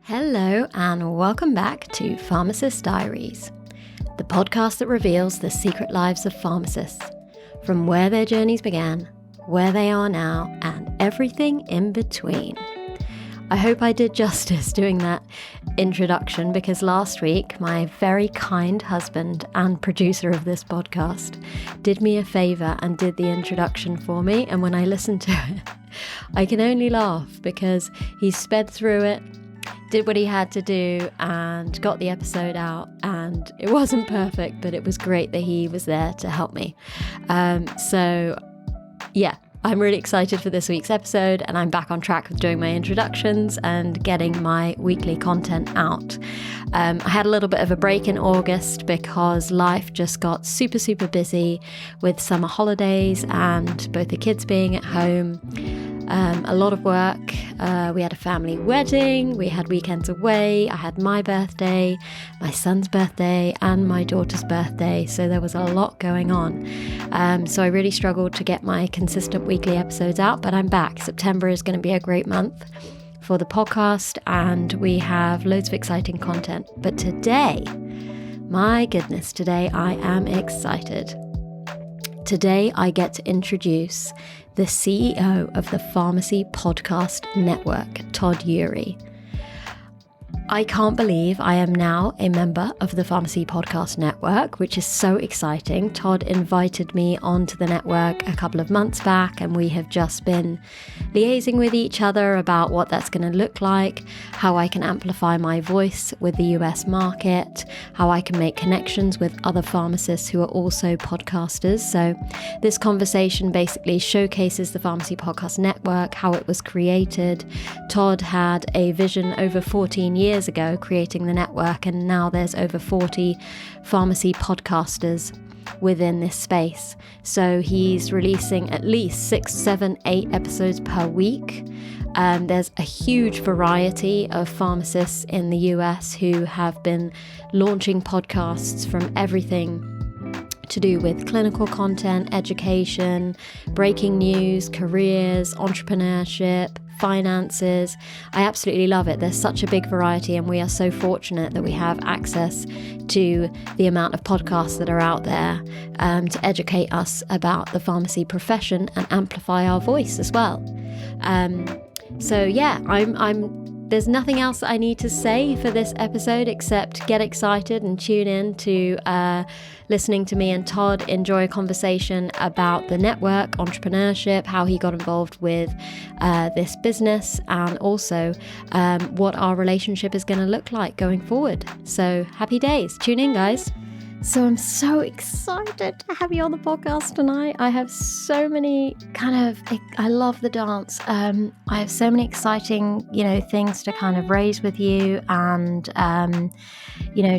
Hello and welcome back to Pharmacist Diaries, the podcast that reveals the secret lives of pharmacists, from where their journeys began, where they are now, and everything in between. I hope I did justice doing that introduction because last week my very kind husband and producer of this podcast did me a favor and did the introduction for me, and when I listened to it, I can only laugh because he sped through it, did what he had to do and got the episode out, and it wasn't perfect, but it was great that he was there to help me. I'm really excited for this week's episode, and I'm back on track with doing my introductions and getting my weekly content out. I had a little bit of a break in August because life just got super busy with summer holidays and both the kids being at home. A lot of work. We had a family wedding. We had weekends away. I had my birthday, my son's birthday, and my daughter's birthday. So there was a lot going on. So I really struggled to get my consistent weekly episodes out, but I'm back. September is going to be a great month for the podcast, and we have loads of exciting content. But today, my goodness, today I am excited. Today I get to introduce the CEO of the Pharmacy Podcast Network, Todd Eury. I can't believe I am now a member of the Pharmacy Podcast Network, which is so exciting. Todd invited me onto the network a couple of months back, and we have just been liaising with each other about what that's going to look like, how I can amplify my voice with the US market, how I can make connections with other pharmacists who are also podcasters. So this conversation basically showcases the Pharmacy Podcast Network, how it was created. Todd had a vision over 14 years ago creating the network, and now there's over 40 pharmacy podcasters within this space. So he's releasing at least 6, 7, 8 episodes per week. There's a huge variety of pharmacists in the US who have been launching podcasts from everything to do with clinical content, education, breaking news, careers, entrepreneurship, finances. I absolutely love it. There's such a big variety, and we are so fortunate that we have access to the amount of podcasts that are out there to educate us about the pharmacy profession and amplify our voice as well. There's nothing else I need to say for this episode except get excited and tune in to listening to me and Todd enjoy a conversation about the network, entrepreneurship, how he got involved with this business, and also what our relationship is going to look like going forward. So happy days. Tune in, guys. So I'm so excited to have you on the podcast tonight. I have so many I love the dance. I have so many exciting, things to kind of raise with you. And,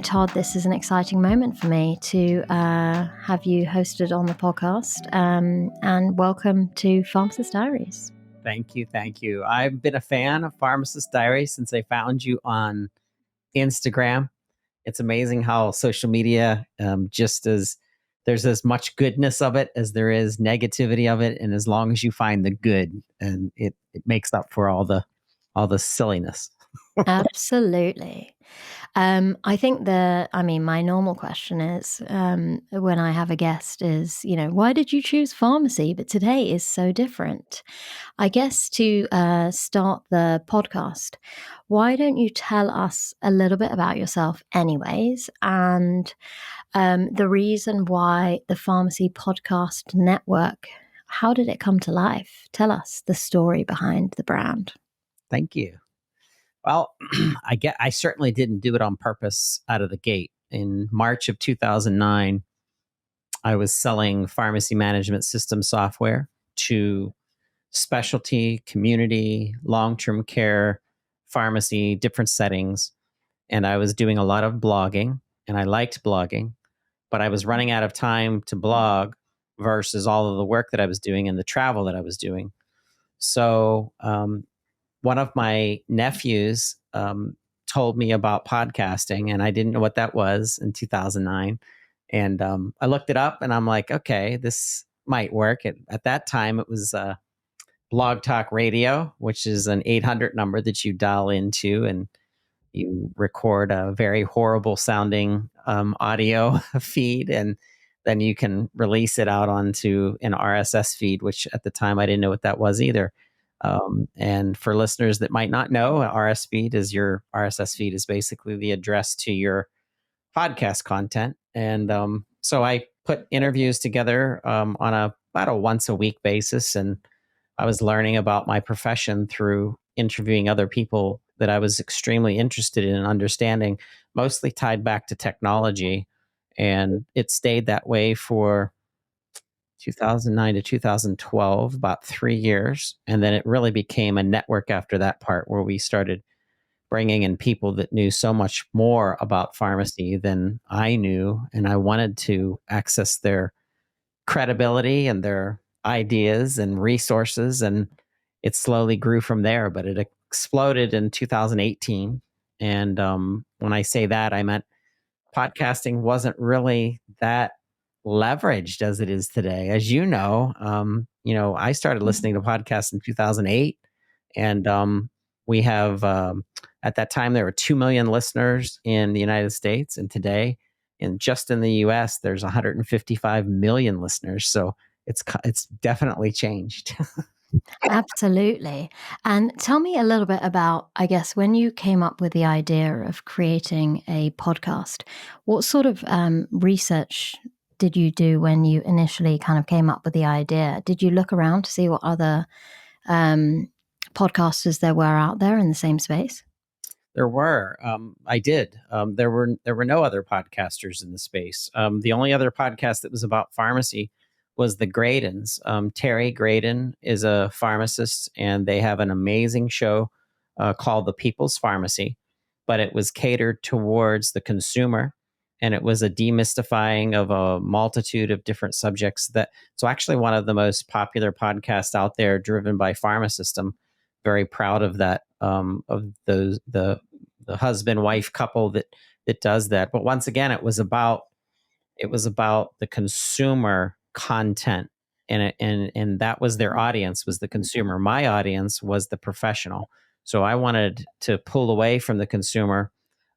Todd, this is an exciting moment for me to have you hosted on the podcast. And welcome to Pharmacist Diaries. Thank you. I've been a fan of Pharmacist Diaries since I found you on Instagram. It's amazing how social media, just as there's as much goodness of it as there is negativity of it, and as long as you find the good, and it makes up for all the silliness. Absolutely. I think my normal question is, when I have a guest is, why did you choose pharmacy? But today is so different. I guess to start the podcast, why don't you tell us a little bit about yourself anyways, and the reason why the Pharmacy Podcast Network, how did it come to life? Tell us the story behind the brand. Thank you. Well, I certainly didn't do it on purpose out of the gate. In March of 2009, I was selling pharmacy management system software to specialty, community, long-term care, pharmacy, different settings. And I was doing a lot of blogging, and I liked blogging, but I was running out of time to blog versus all of the work that I was doing and the travel that I was doing. So, one of my nephews told me about podcasting, and I didn't know what that was in 2009. And I looked it up, and I'm like, okay, this might work. At that time, it was Blog Talk Radio, which is an 800 number that you dial into, and You record a very horrible sounding audio feed, and then you can release it out onto an RSS feed, which at the time I didn't know what that was either. And for listeners that might not know, your RSS feed is basically the address to your podcast content. And so I put interviews together on about a once a week basis, and I was learning about my profession through interviewing other people that I was extremely interested in understanding, mostly tied back to technology. And it stayed that way for 2009 to 2012, about 3 years. And then it really became a network after that part, where we started bringing in people that knew so much more about pharmacy than I knew. And I wanted to access their credibility and their ideas and resources. And it slowly grew from there, but it exploded in 2018. And when I say that, I meant podcasting wasn't really that leveraged as it is today. As I started listening to podcasts in 2008, and we have at that time there were 2 million listeners in the United States, and today, just in the U.S., there's 155 million listeners. So it's definitely changed. Absolutely. And tell me a little bit about, I guess, when you came up with the idea of creating a podcast, what sort of research did you do when you initially kind of came up with the idea? Did you look around to see what other podcasters there were out there in the same space? There were. I did. There were no other podcasters in the space. The only other podcast that was about pharmacy was the Gradens. Terry Graydon is a pharmacist, and they have an amazing show called The People's Pharmacy. But it was catered towards the consumer, and it was a demystifying of a multitude of different subjects. So actually one of the most popular podcasts out there, driven by pharmacists. I'm very proud of that. Of the husband wife couple that does that. But once again, it was about the consumer content, and that was their audience, was the consumer. My audience was the professional. So I wanted to pull away from the consumer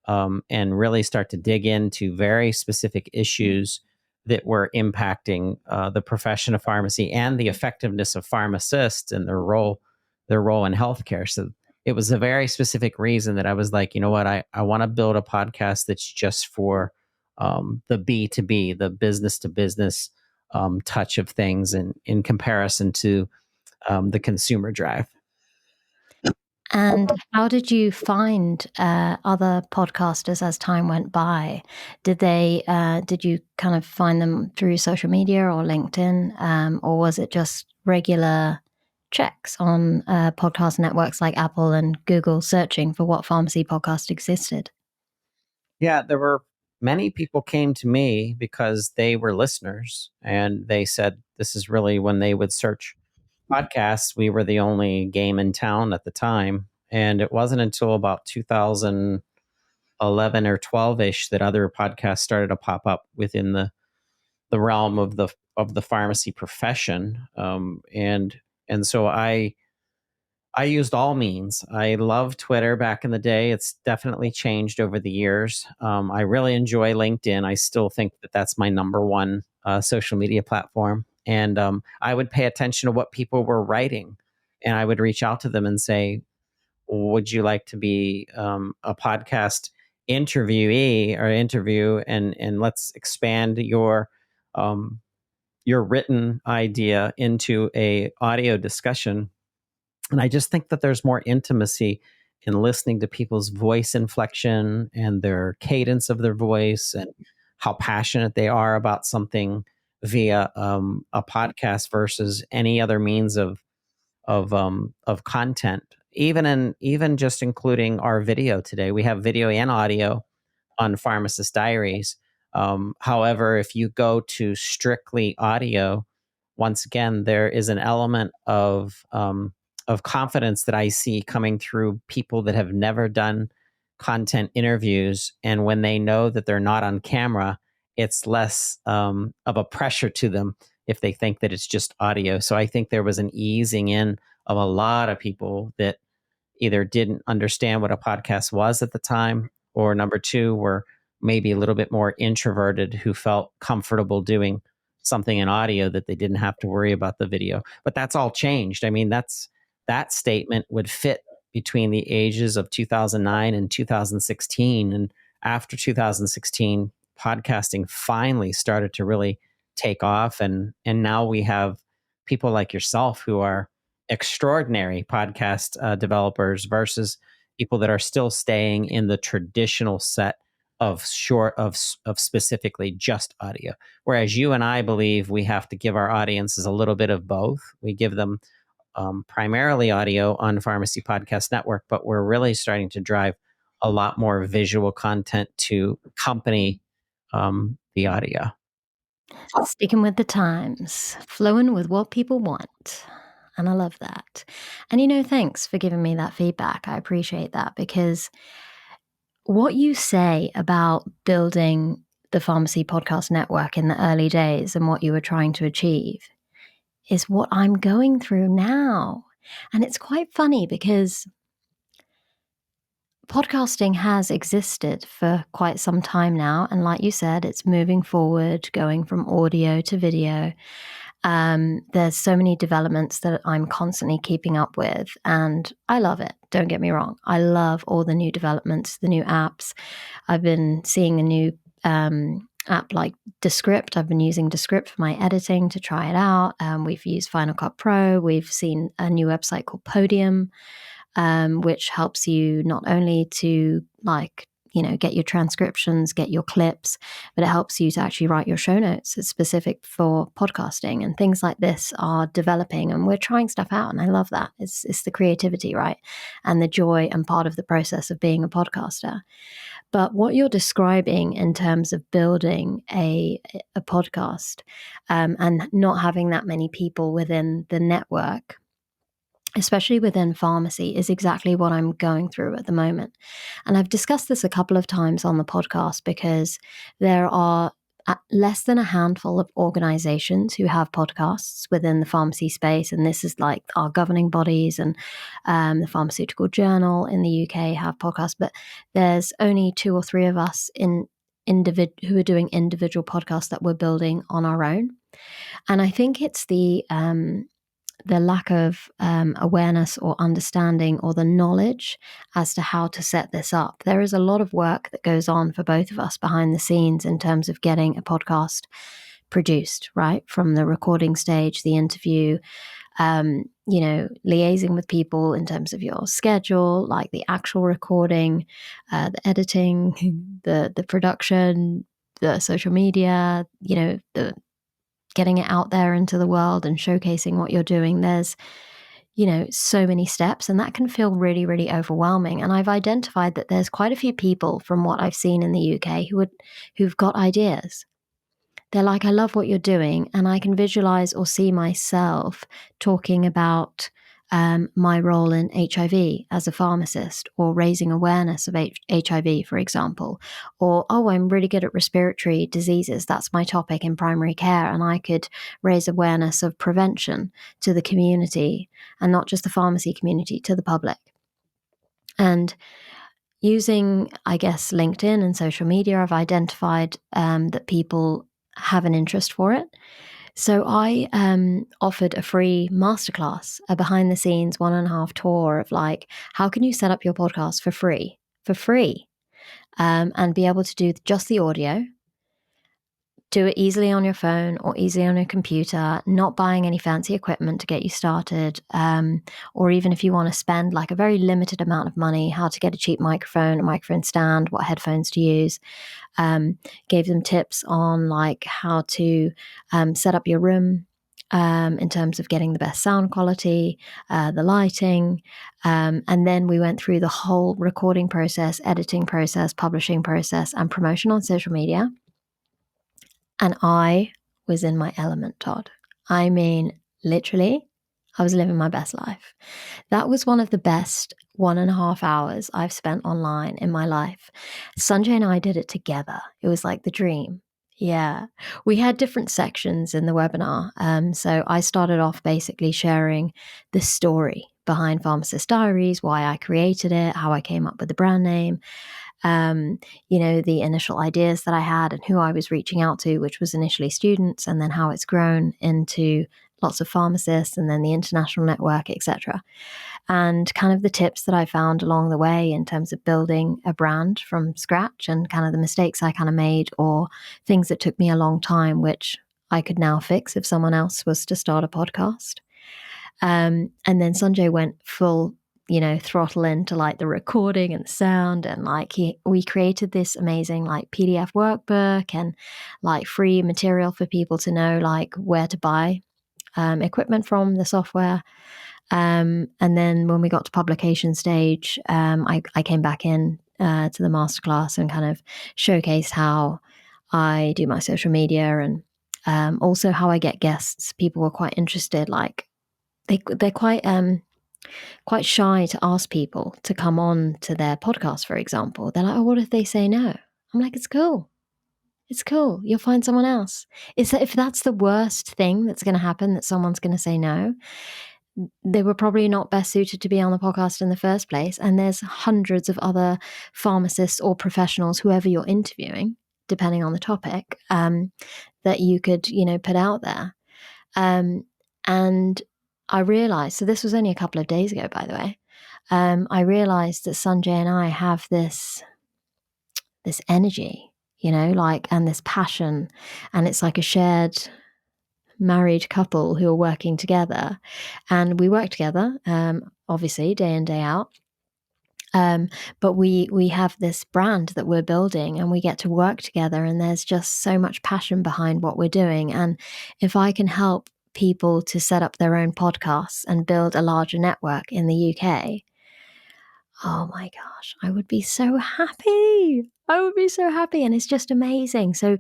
and really start to dig into very specific issues that were impacting the profession of pharmacy and the effectiveness of pharmacists and their role in healthcare. So it was a very specific reason that I was like, you know what, I want to build a podcast that's just for the B2B, the business to business touch of things, and in comparison to the consumer drive. And how did you find other podcasters as time went by? Did you kind of find them through social media or LinkedIn, or was it just regular checks on podcast networks like Apple and Google searching for what pharmacy podcast existed? Yeah, there were many people came to me because they were listeners, and they said this is really when they would search podcasts. We were the only game in town at the time. And it wasn't until about 2011 or 12-ish that other podcasts started to pop up within the realm of the pharmacy profession. And so I used all means. I loved Twitter back in the day. It's definitely changed over the years. I really enjoy LinkedIn. I still think that that's my number one social media platform. And I would pay attention to what people were writing, and I would reach out to them and say, would you like to be a podcast interviewee or interview, and let's expand your written idea into a audio discussion. And I just think that there's more intimacy in listening to people's voice inflection and their cadence of their voice, and how passionate they are about something via a podcast versus any other means of content. Even just including our video today, we have video and audio on Pharmacist Diaries. However, if you go to strictly audio, once again, there is an element of confidence that I see coming through people that have never done content interviews, and when they know that they're not on camera, it's less of a pressure to them if they think that it's just audio. So I think there was an easing in of a lot of people that either didn't understand what a podcast was at the time, or number two, were maybe a little bit more introverted who felt comfortable doing something in audio that they didn't have to worry about the video. But that's all changed. I mean, that statement would fit between the ages of 2009 and 2016. And after 2016, podcasting finally started to really take off. And now we have people like yourself who are extraordinary podcast developers versus people that are still staying in the traditional set of specifically just audio. Whereas you and I believe we have to give our audiences a little bit of both. We give them primarily audio on Pharmacy Podcast Network, but we're really starting to drive a lot more visual content to accompany the audio. Sticking with the times, flowing with what people want. And I love that. And, thanks for giving me that feedback. I appreciate that, because what you say about building the Pharmacy Podcast Network in the early days and what you were trying to achieve is what I'm going through now. And it's quite funny because podcasting has existed for quite some time now. And like you said, it's moving forward, going from audio to video. There's so many developments that I'm constantly keeping up with, and I love it. Don't get me wrong. I love all the new developments, the new apps. I've been seeing a new app like Descript. I've been using Descript for my editing to try it out. We've used Final Cut Pro. We've seen a new website called Podium, which helps you not only to get your transcriptions, get your clips, but it helps you to actually write your show notes. It's specific for podcasting, and things like this are developing, and we're trying stuff out. And I love that. It's the creativity, right? And the joy and part of the process of being a podcaster. But what you're describing in terms of building a podcast and not having that many people within the network, especially within pharmacy, is exactly what I'm going through at the moment. And I've discussed this a couple of times on the podcast because there are less than a handful of organizations who have podcasts within the pharmacy space. And this is like our governing bodies, and the Pharmaceutical Journal in the UK have podcasts, but there's only 2 or 3 of us who are doing individual podcasts that we're building on our own. And I think it's the lack of awareness or understanding or the knowledge as to how to set this up. There is a lot of work that goes on for both of us behind the scenes in terms of getting a podcast produced, right? From the recording stage, the interview, liaising with people in terms of your schedule, like the actual recording, the editing, the production, the social media, the getting it out there into the world and showcasing what you're doing. There's, so many steps, and that can feel really, really overwhelming. And I've identified that there's quite a few people from what I've seen in the UK who've got ideas. They're like, I love what you're doing, and I can visualize or see myself talking about my role in HIV as a pharmacist, or raising awareness of HIV, for example, or, I'm really good at respiratory diseases. That's my topic in primary care, and I could raise awareness of prevention to the community, and not just the pharmacy community, to the public. And using, I guess, LinkedIn and social media, I've identified that people have an interest for it. So I offered a free masterclass, a behind the scenes 1.5 tour of how can you set up your podcast for free, and be able to do just the audio, do it easily on your phone or easily on your computer, not buying any fancy equipment to get you started, or even if you want to spend a very limited amount of money, how to get a cheap microphone, a microphone stand, what headphones to use. Gave them tips on how to set up your room in terms of getting the best sound quality, the lighting. And then we went through the whole recording process, editing process, publishing process, and promotion on social media. And I was in my element, Todd. I mean, literally, I was living my best life. That was one of the best 1.5 hours I've spent online in my life. Sanjay and I did it together. It was like the dream. Yeah. We had different sections in the webinar. So I started off basically sharing the story behind Pharmacist Diaries, why I created it, how I came up with the brand name, the initial ideas that I had and who I was reaching out to, which was initially students, and then how it's grown into lots of pharmacists and then the international network, etc. And kind of the tips that I found along the way in terms of building a brand from scratch and kind of the mistakes I kind of made or things that took me a long time, which I could now fix if someone else was to start a podcast. And then Sanjay went full, throttle into like the recording and the sound, and like we created this amazing like PDF workbook and like free material for people to know like where to buy equipment from, the software. And then when we got to publication stage, I came back in to the masterclass and kind of showcased how I do my social media and also how I get guests. People were quite interested, like they're quite shy to ask people to come on to their podcast, for example. They're like, oh, what if they say no? I'm like, it's cool. It's cool. You'll find someone else. If that's the worst thing that's going to happen, that someone's going to say no, they were probably not best suited to be on the podcast in the first place. And there's hundreds of other pharmacists or professionals, whoever you're interviewing, depending on the topic, that you could, put out there. And I realized, so this was only a couple of days ago, by the way, I realized that Sanjay and I have this energy, and this passion, and it's like a shared married couple who are working together, and we work together, obviously day in, day out. But we have this brand that we're building and we get to work together, and there's just so much passion behind what we're doing. And if I can help people to set up their own podcasts and build a larger network in the UK, oh my gosh, I would be so happy. I would be so happy. And it's just amazing. So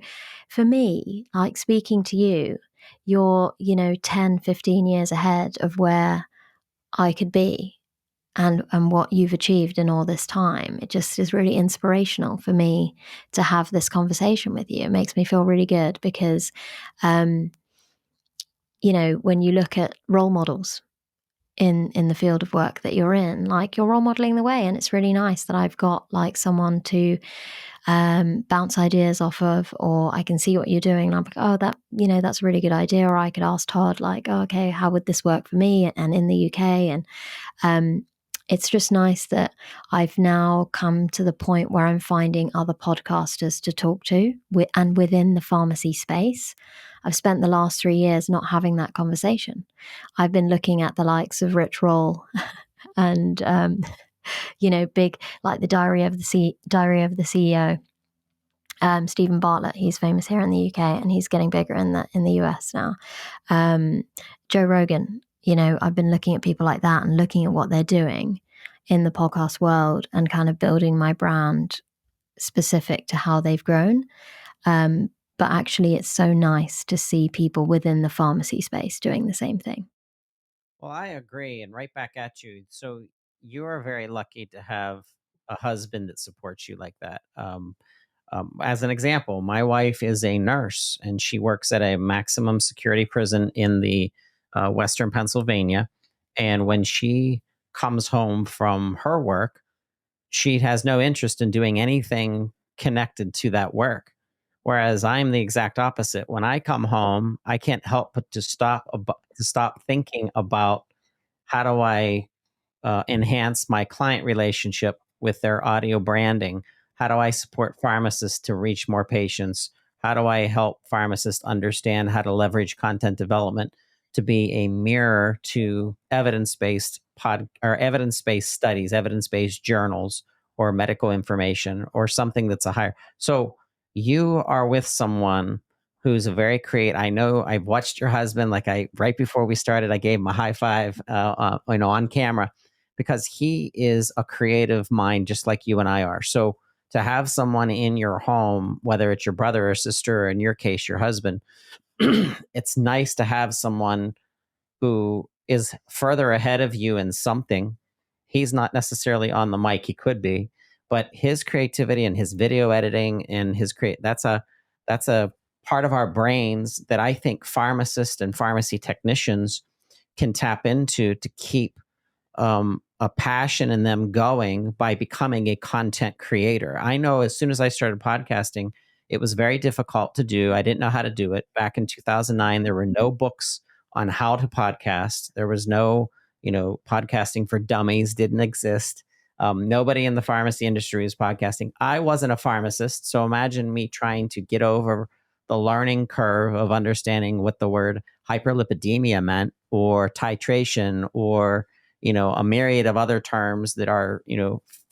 for me, like speaking to you, you're, 10, 15 years ahead of where I could be and what you've achieved in all this time. It just is really inspirational for me to have this conversation with you. It makes me feel really good because, when you look at role models in the field of work that you're in, like you're role modeling the way, and it's really nice that I've got like someone to bounce ideas off of, or I can see what you're doing and I'm like, oh, that's a really good idea. Or I could ask Todd like, oh, okay, how would this work for me and in the UK? And it's just nice that I've now come to the point where I'm finding other podcasters to talk to and within the pharmacy space. I've spent the last 3 years not having that conversation. I've been looking at the likes of Rich Roll and, big, like the Diary of the CEO. Stephen Bartlett, he's famous here in the UK and he's getting bigger in the US now. Joe Rogan, I've been looking at people like that and looking at what they're doing in the podcast world and kind of building my brand specific to how they've grown. But actually, it's so nice to see people within the pharmacy space doing the same thing. Well, I agree. And right back at you. So you are very lucky to have a husband that supports you like that. As an example, my wife is a nurse and she works at a maximum security prison in the Western Pennsylvania. And when she comes home from her work, she has no interest in doing anything connected to that work. Whereas I'm the exact opposite. When I come home, I can't help but to stop thinking about how do I enhance my client relationship with their audio branding? How do I support pharmacists to reach more patients? How do I help pharmacists understand how to leverage content development to be a mirror to evidence-based studies, evidence-based journals, or medical information, or something that's a higher? So you are with someone who's a very creative. I know I've watched your husband. Right before we started, I gave him a high five, on camera, because he is a creative mind just like you and I are. So to have someone in your home, whether it's your brother or sister, or in your case, your husband, it's nice to have someone who is further ahead of you in something. He's not necessarily on the mic. He could be, but his creativity and his video editing and that's a part of our brains that I think pharmacists and pharmacy technicians can tap into to keep a passion in them going by becoming a content creator. I know as soon as I started podcasting, it was very difficult to do. I didn't know how to do it. Back in 2009, there were no books on how to podcast. There was no, podcasting for dummies didn't exist. Nobody in the pharmacy industry was podcasting. I wasn't a pharmacist. So imagine me trying to get over the learning curve of understanding what the word hyperlipidemia meant, or titration, or a myriad of other terms that are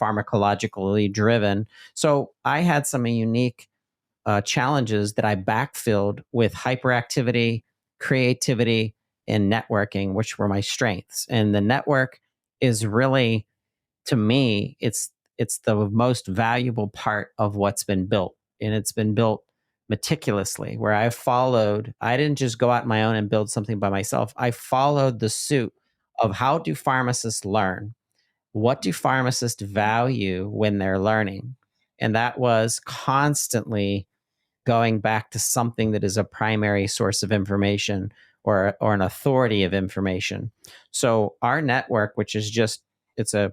pharmacologically driven. So I had some unique challenges that I backfilled with hyperactivity, creativity, and networking, which were my strengths. And the network is really, to me, it's the most valuable part of what's been built, and it's been built meticulously. Where I didn't just go out on my own and build something by myself. I followed the suit of how do pharmacists learn? What do pharmacists value when they're learning? And that was constantly going back to something that is a primary source of information, or an authority of information. So our network, which is just, it's a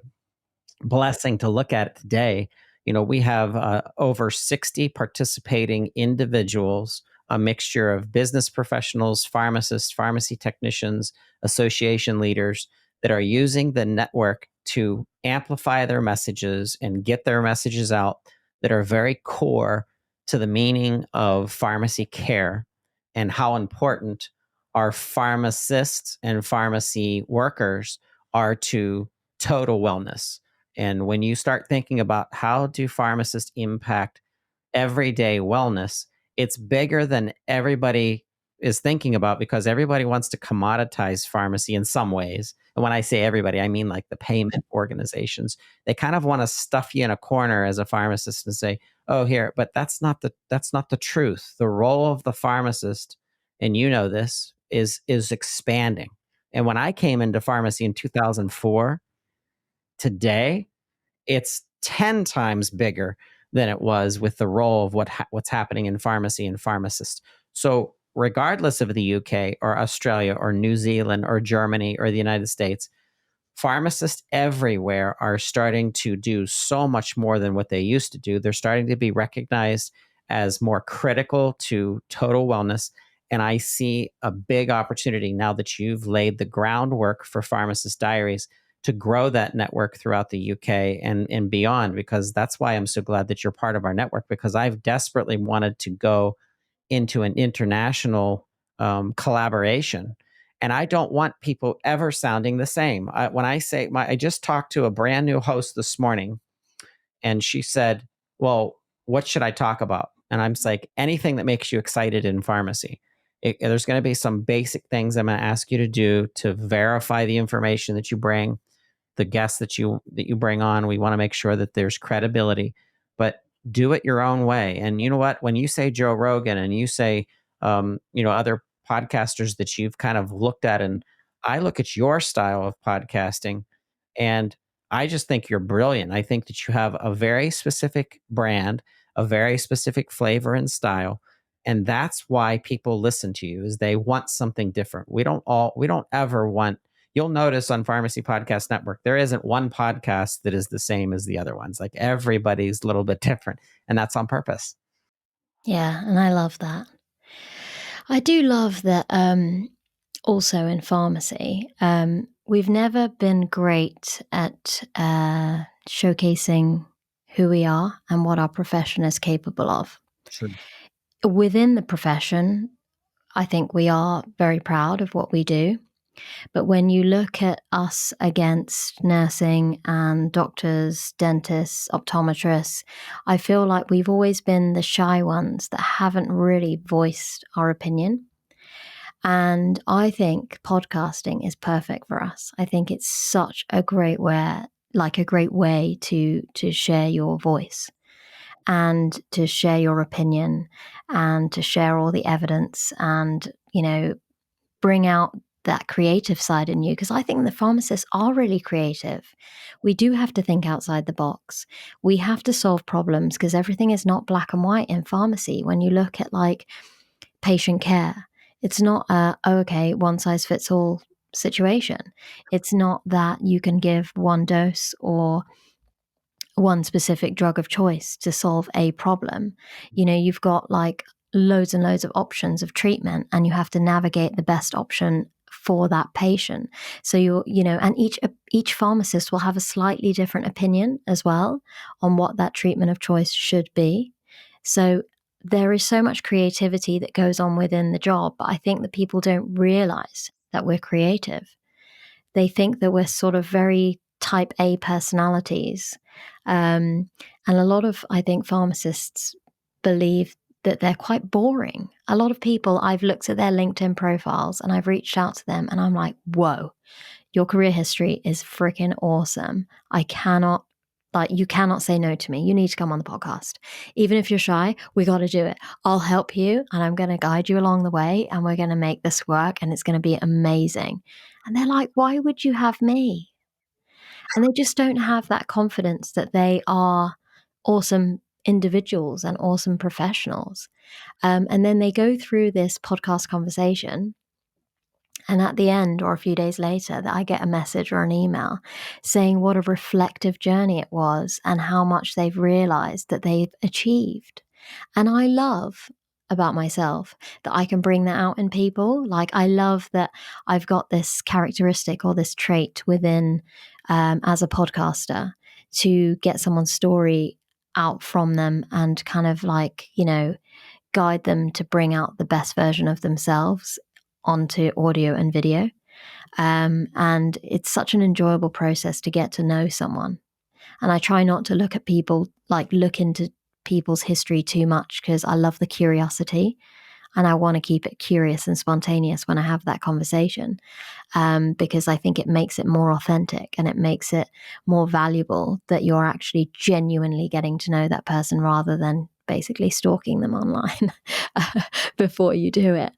blessing to look at it today. We have over 60 participating individuals, a mixture of business professionals, pharmacists, pharmacy technicians, association leaders, that are using the network to amplify their messages and get their messages out, that are very core to the meaning of pharmacy care and how important our pharmacists and pharmacy workers are to total wellness. And when you start thinking about how do pharmacists impact everyday wellness, it's bigger than everybody is thinking about, because everybody wants to commoditize pharmacy in some ways. And when I say everybody, I mean like the payment organizations. They kind of want to stuff you in a corner as a pharmacist and say, "Oh, here," but that's not the truth. The role of the pharmacist, and this, is expanding. And when I came into pharmacy in 2004, today, it's 10 times bigger than it was, with the role of what's happening in pharmacy and pharmacists. So regardless of the UK or Australia or New Zealand or Germany or the United States, pharmacists everywhere are starting to do so much more than what they used to do. They're starting to be recognized as more critical to total wellness. And I see a big opportunity, now that you've laid the groundwork for Pharmacist Diaries, to grow that network throughout the UK and beyond, because that's why I'm so glad that you're part of our network, because I've desperately wanted to go into an international collaboration. And I don't want people ever sounding the same. I just talked to a brand new host this morning, and she said, "Well, what should I talk about?" And I'm just like, anything that makes you excited in pharmacy. There's going to be some basic things I'm going to ask you to do to verify the information that you bring, the guests that you bring on. We want to make sure that there's credibility, but do it your own way. And you know what? When you say Joe Rogan, and you say, other podcasters that you've kind of looked at, and I look at your style of podcasting, and I just think you're brilliant. I think that you have a very specific brand, a very specific flavor and style. And that's why people listen to you, is they want something different. We don't ever want, you'll notice on Pharmacy Podcast Network, there isn't one podcast that is the same as the other ones. Like, everybody's a little bit different, and that's on purpose. Yeah, and I love that. I do love that also in pharmacy, we've never been great at showcasing who we are and what our profession is capable of. Sure. Within the profession, I think we are very proud of what we do. But when you look at us against nursing and doctors, dentists, optometrists, I feel like we've always been the shy ones that haven't really voiced our opinion. And I think podcasting is perfect for us. I think it's such a great way to share your voice and to share your opinion and to share all the evidence and, bring out that creative side in you. Because I think the pharmacists are really creative. We do have to think outside the box. We have to solve problems, because everything is not black and white in pharmacy. When you look at like patient care, it's not okay, one size fits all situation. It's not that you can give one dose or one specific drug of choice to solve a problem. You've got like loads and loads of options of treatment, and you have to navigate the best option for that patient. So and each pharmacist will have a slightly different opinion as well on what that treatment of choice should be. So there is so much creativity that goes on within the job, but I think that people don't realize that we're creative. They think that we're sort of very type A personalities. And a lot of, I think, pharmacists believe that they're quite boring. A lot of people, I've looked at their LinkedIn profiles and I've reached out to them and I'm like, whoa, your career history is freaking awesome. You cannot say no to me. You need to come on the podcast. Even if you're shy, we got to do it. I'll help you and I'm going to guide you along the way and we're going to make this work and it's going to be amazing. And they're like, why would you have me? And they just don't have that confidence that they are awesome individuals and awesome professionals. And then they go through this podcast conversation. And at the end, or a few days later, that I get a message or an email saying what a reflective journey it was and how much they've realized that they've achieved. And I love about myself that I can bring that out in people. Like, I love that I've got this characteristic or this trait within as a podcaster to get someone's story out from them and kind of like, guide them to bring out the best version of themselves onto audio and video. And it's such an enjoyable process to get to know someone. And I try not to look into people's history too much because I love the curiosity and I want to keep it curious and spontaneous when I have that conversation, because I think it makes it more authentic and it makes it more valuable that you're actually genuinely getting to know that person rather than basically stalking them online before you do it.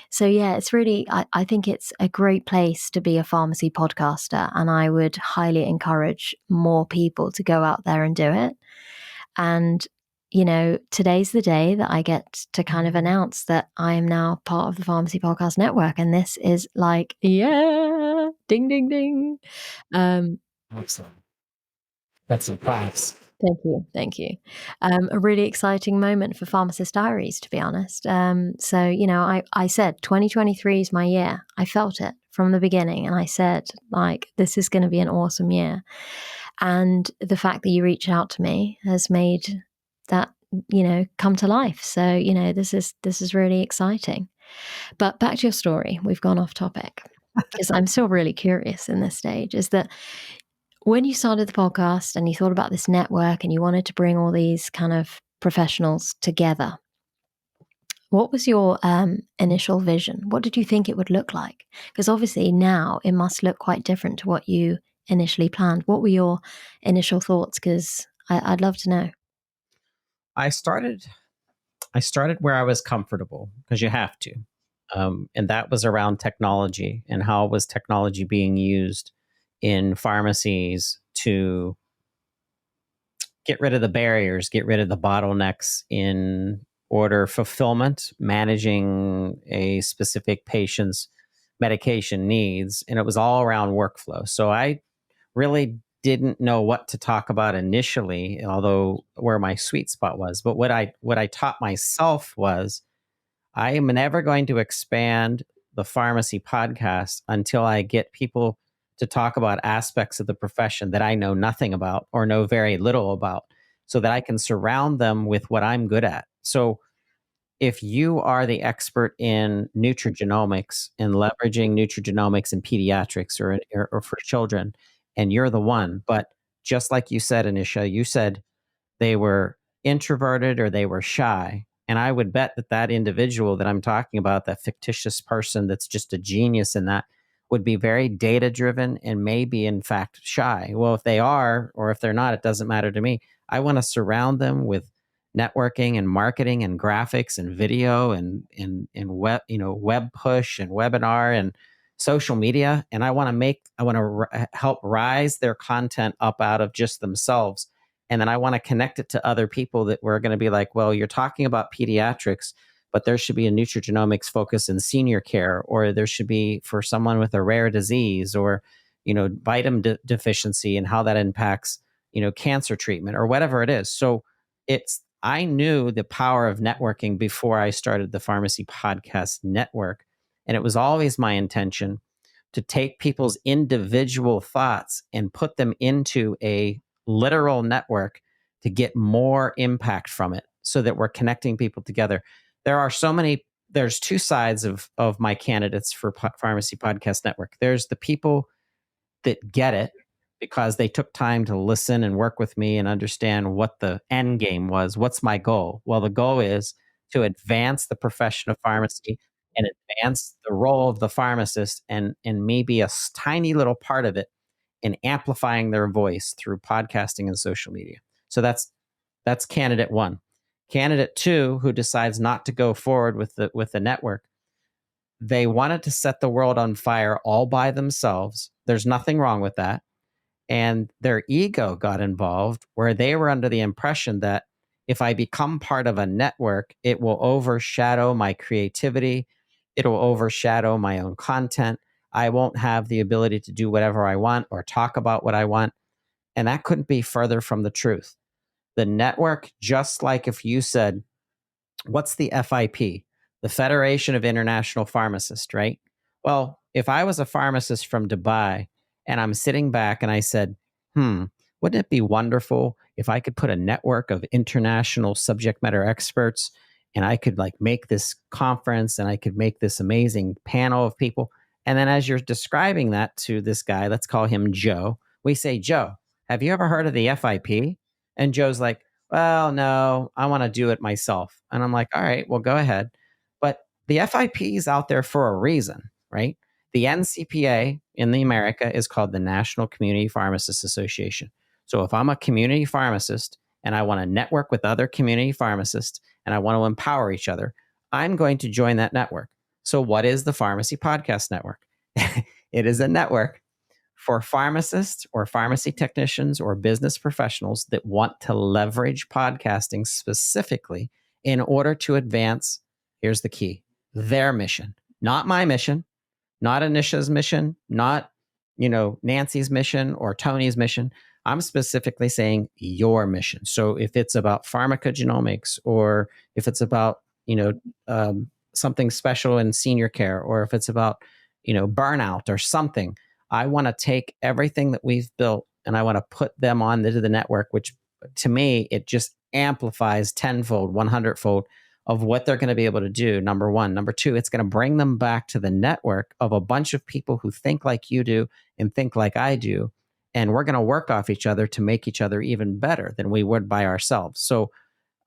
So yeah, it's really, I think it's a great place to be a pharmacy podcaster, and I would highly encourage more people to go out there and do it. And today's the day that I get to kind of announce that I am now part of the Pharmacy Podcast Network, and this is like, yeah, ding, ding, ding. Awesome. That's a class. Thank you. A really exciting moment for Pharmacist Diaries, to be honest. So, I said 2023 is my year. I felt it from the beginning, and I said, like, this is going to be an awesome year. And the fact that you reached out to me has made that, come to life. So, this is really exciting. But back to your story. We've gone off topic because I'm still really curious in this stage. Is that when you started the podcast and you thought about this network and you wanted to bring all these kind of professionals together, what was your initial vision? What did you think it would look like? Because obviously now it must look quite different to what you initially planned. What were your initial thoughts? Because I'd love to know. I started where I was comfortable, because you have to. And that was around technology and how was technology being used in pharmacies to get rid of the barriers, get rid of the bottlenecks in order fulfillment, managing a specific patient's medication needs. And it was all around workflow. So I really didn't know what to talk about initially, although where my sweet spot was. But what I taught myself was, I am never going to expand the pharmacy podcast until I get people to talk about aspects of the profession that I know nothing about or know very little about, so that I can surround them with what I'm good at. So if you are the expert in nutrigenomics and leveraging nutrigenomics in pediatrics or for children, and you're the one, but just like you said, Anisha, you said they were introverted or they were shy. And I would bet that that individual that I'm talking about, that fictitious person that's just a genius in that, would be very data driven and maybe in fact shy. Well, if they are, or if they're not, it doesn't matter to me. I want to surround them with networking and marketing and graphics and video and web, web push and webinar and social media. And I want to help rise their content up out of just themselves. And then I want to connect it to other people that we're going to be like, well, you're talking about pediatrics, but there should be a nutrigenomics focus in senior care, or there should be for someone with a rare disease, or, vitamin deficiency and how that impacts, cancer treatment or whatever it is. So I knew the power of networking before I started the Pharmacy Podcast Network. And it was always my intention to take people's individual thoughts and put them into a literal network to get more impact from it, so that we're connecting people together. There's two sides of my candidates for Pharmacy Podcast Network. There's the people that get it because they took time to listen and work with me and understand what the end game was. What's my goal? Well, the goal is to advance the profession of pharmacy and advance the role of the pharmacist, and maybe tiny little part of it in amplifying their voice through podcasting and social media. So that's candidate one. Candidate two, who decides not to go forward with the network, they wanted to set the world on fire all by themselves. There's nothing wrong with that. And their ego got involved, where they were under the impression that if I become part of a network, it will overshadow my creativity. It'll overshadow my own content. I won't have the ability to do whatever I want or talk about what I want. And that couldn't be further from the truth. The network, just like if you said, what's the FIP? The Federation of International Pharmacists, right? Well, if I was a pharmacist from Dubai and I'm sitting back and I said, wouldn't it be wonderful if I could put a network of international subject matter experts, and I could make this conference, and I could make this amazing panel of people. And then as you're describing that to this guy, let's call him Joe, we say, Joe, have you ever heard of the FIP? And Joe's like, well, no, I want to do it myself. And I'm like, all right, well, go ahead. But the FIP is out there for a reason, right? The NCPA in the America is called the National Community Pharmacists Association. So if I'm a community pharmacist and I want to network with other community pharmacists and I want to empower each other, I'm going to join that network. So what is the Pharmacy Podcast Network? It is a network for pharmacists or pharmacy technicians or business professionals that want to leverage podcasting specifically in order to advance, here's the key, their mission, not my mission, not Anisha's mission, not, Nancy's mission or Tony's mission. I'm specifically saying your mission. So if it's about pharmacogenomics, or if it's about, something special in senior care, or if it's about, burnout or something, I want to take everything that we've built and I want to put them onto the network, which to me, it just amplifies tenfold, 100-fold of what they're going to be able to do. Number one. Number two, it's going to bring them back to the network of a bunch of people who think like you do and think like I do. And we're going to work off each other to make each other even better than we would by ourselves. So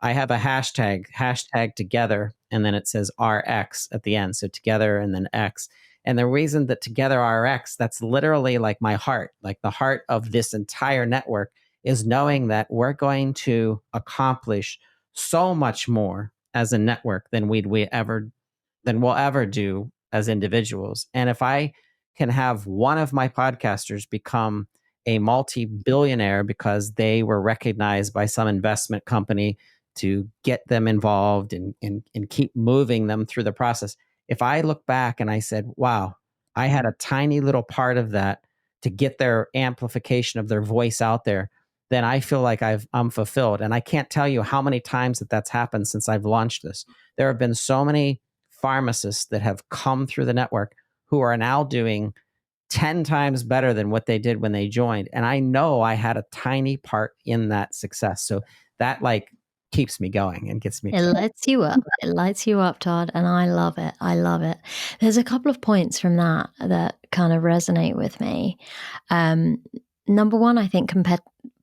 I have a hashtag together, and then it says RX at the end. So together and then X. And the reason that together RX, that's literally like my heart, like the heart of this entire network, is knowing that we're going to accomplish so much more as a network than we'll ever do as individuals. And if I can have one of my podcasters become a multi-billionaire because they were recognized by some investment company to get them involved and keep moving them through the process. If I look back and I said, wow, I had a tiny little part of that to get their amplification of their voice out there, then I feel like I'm fulfilled. And I can't tell you how many times that's happened since I've launched this. There have been so many pharmacists that have come through the network who are now doing 10 times better than what they did when they joined. And I know I had a tiny part in that success. So that keeps me going and gets me excited. It lights you up, Todd. And I love it. There's a couple of points from that kind of resonate with me. Number one, I think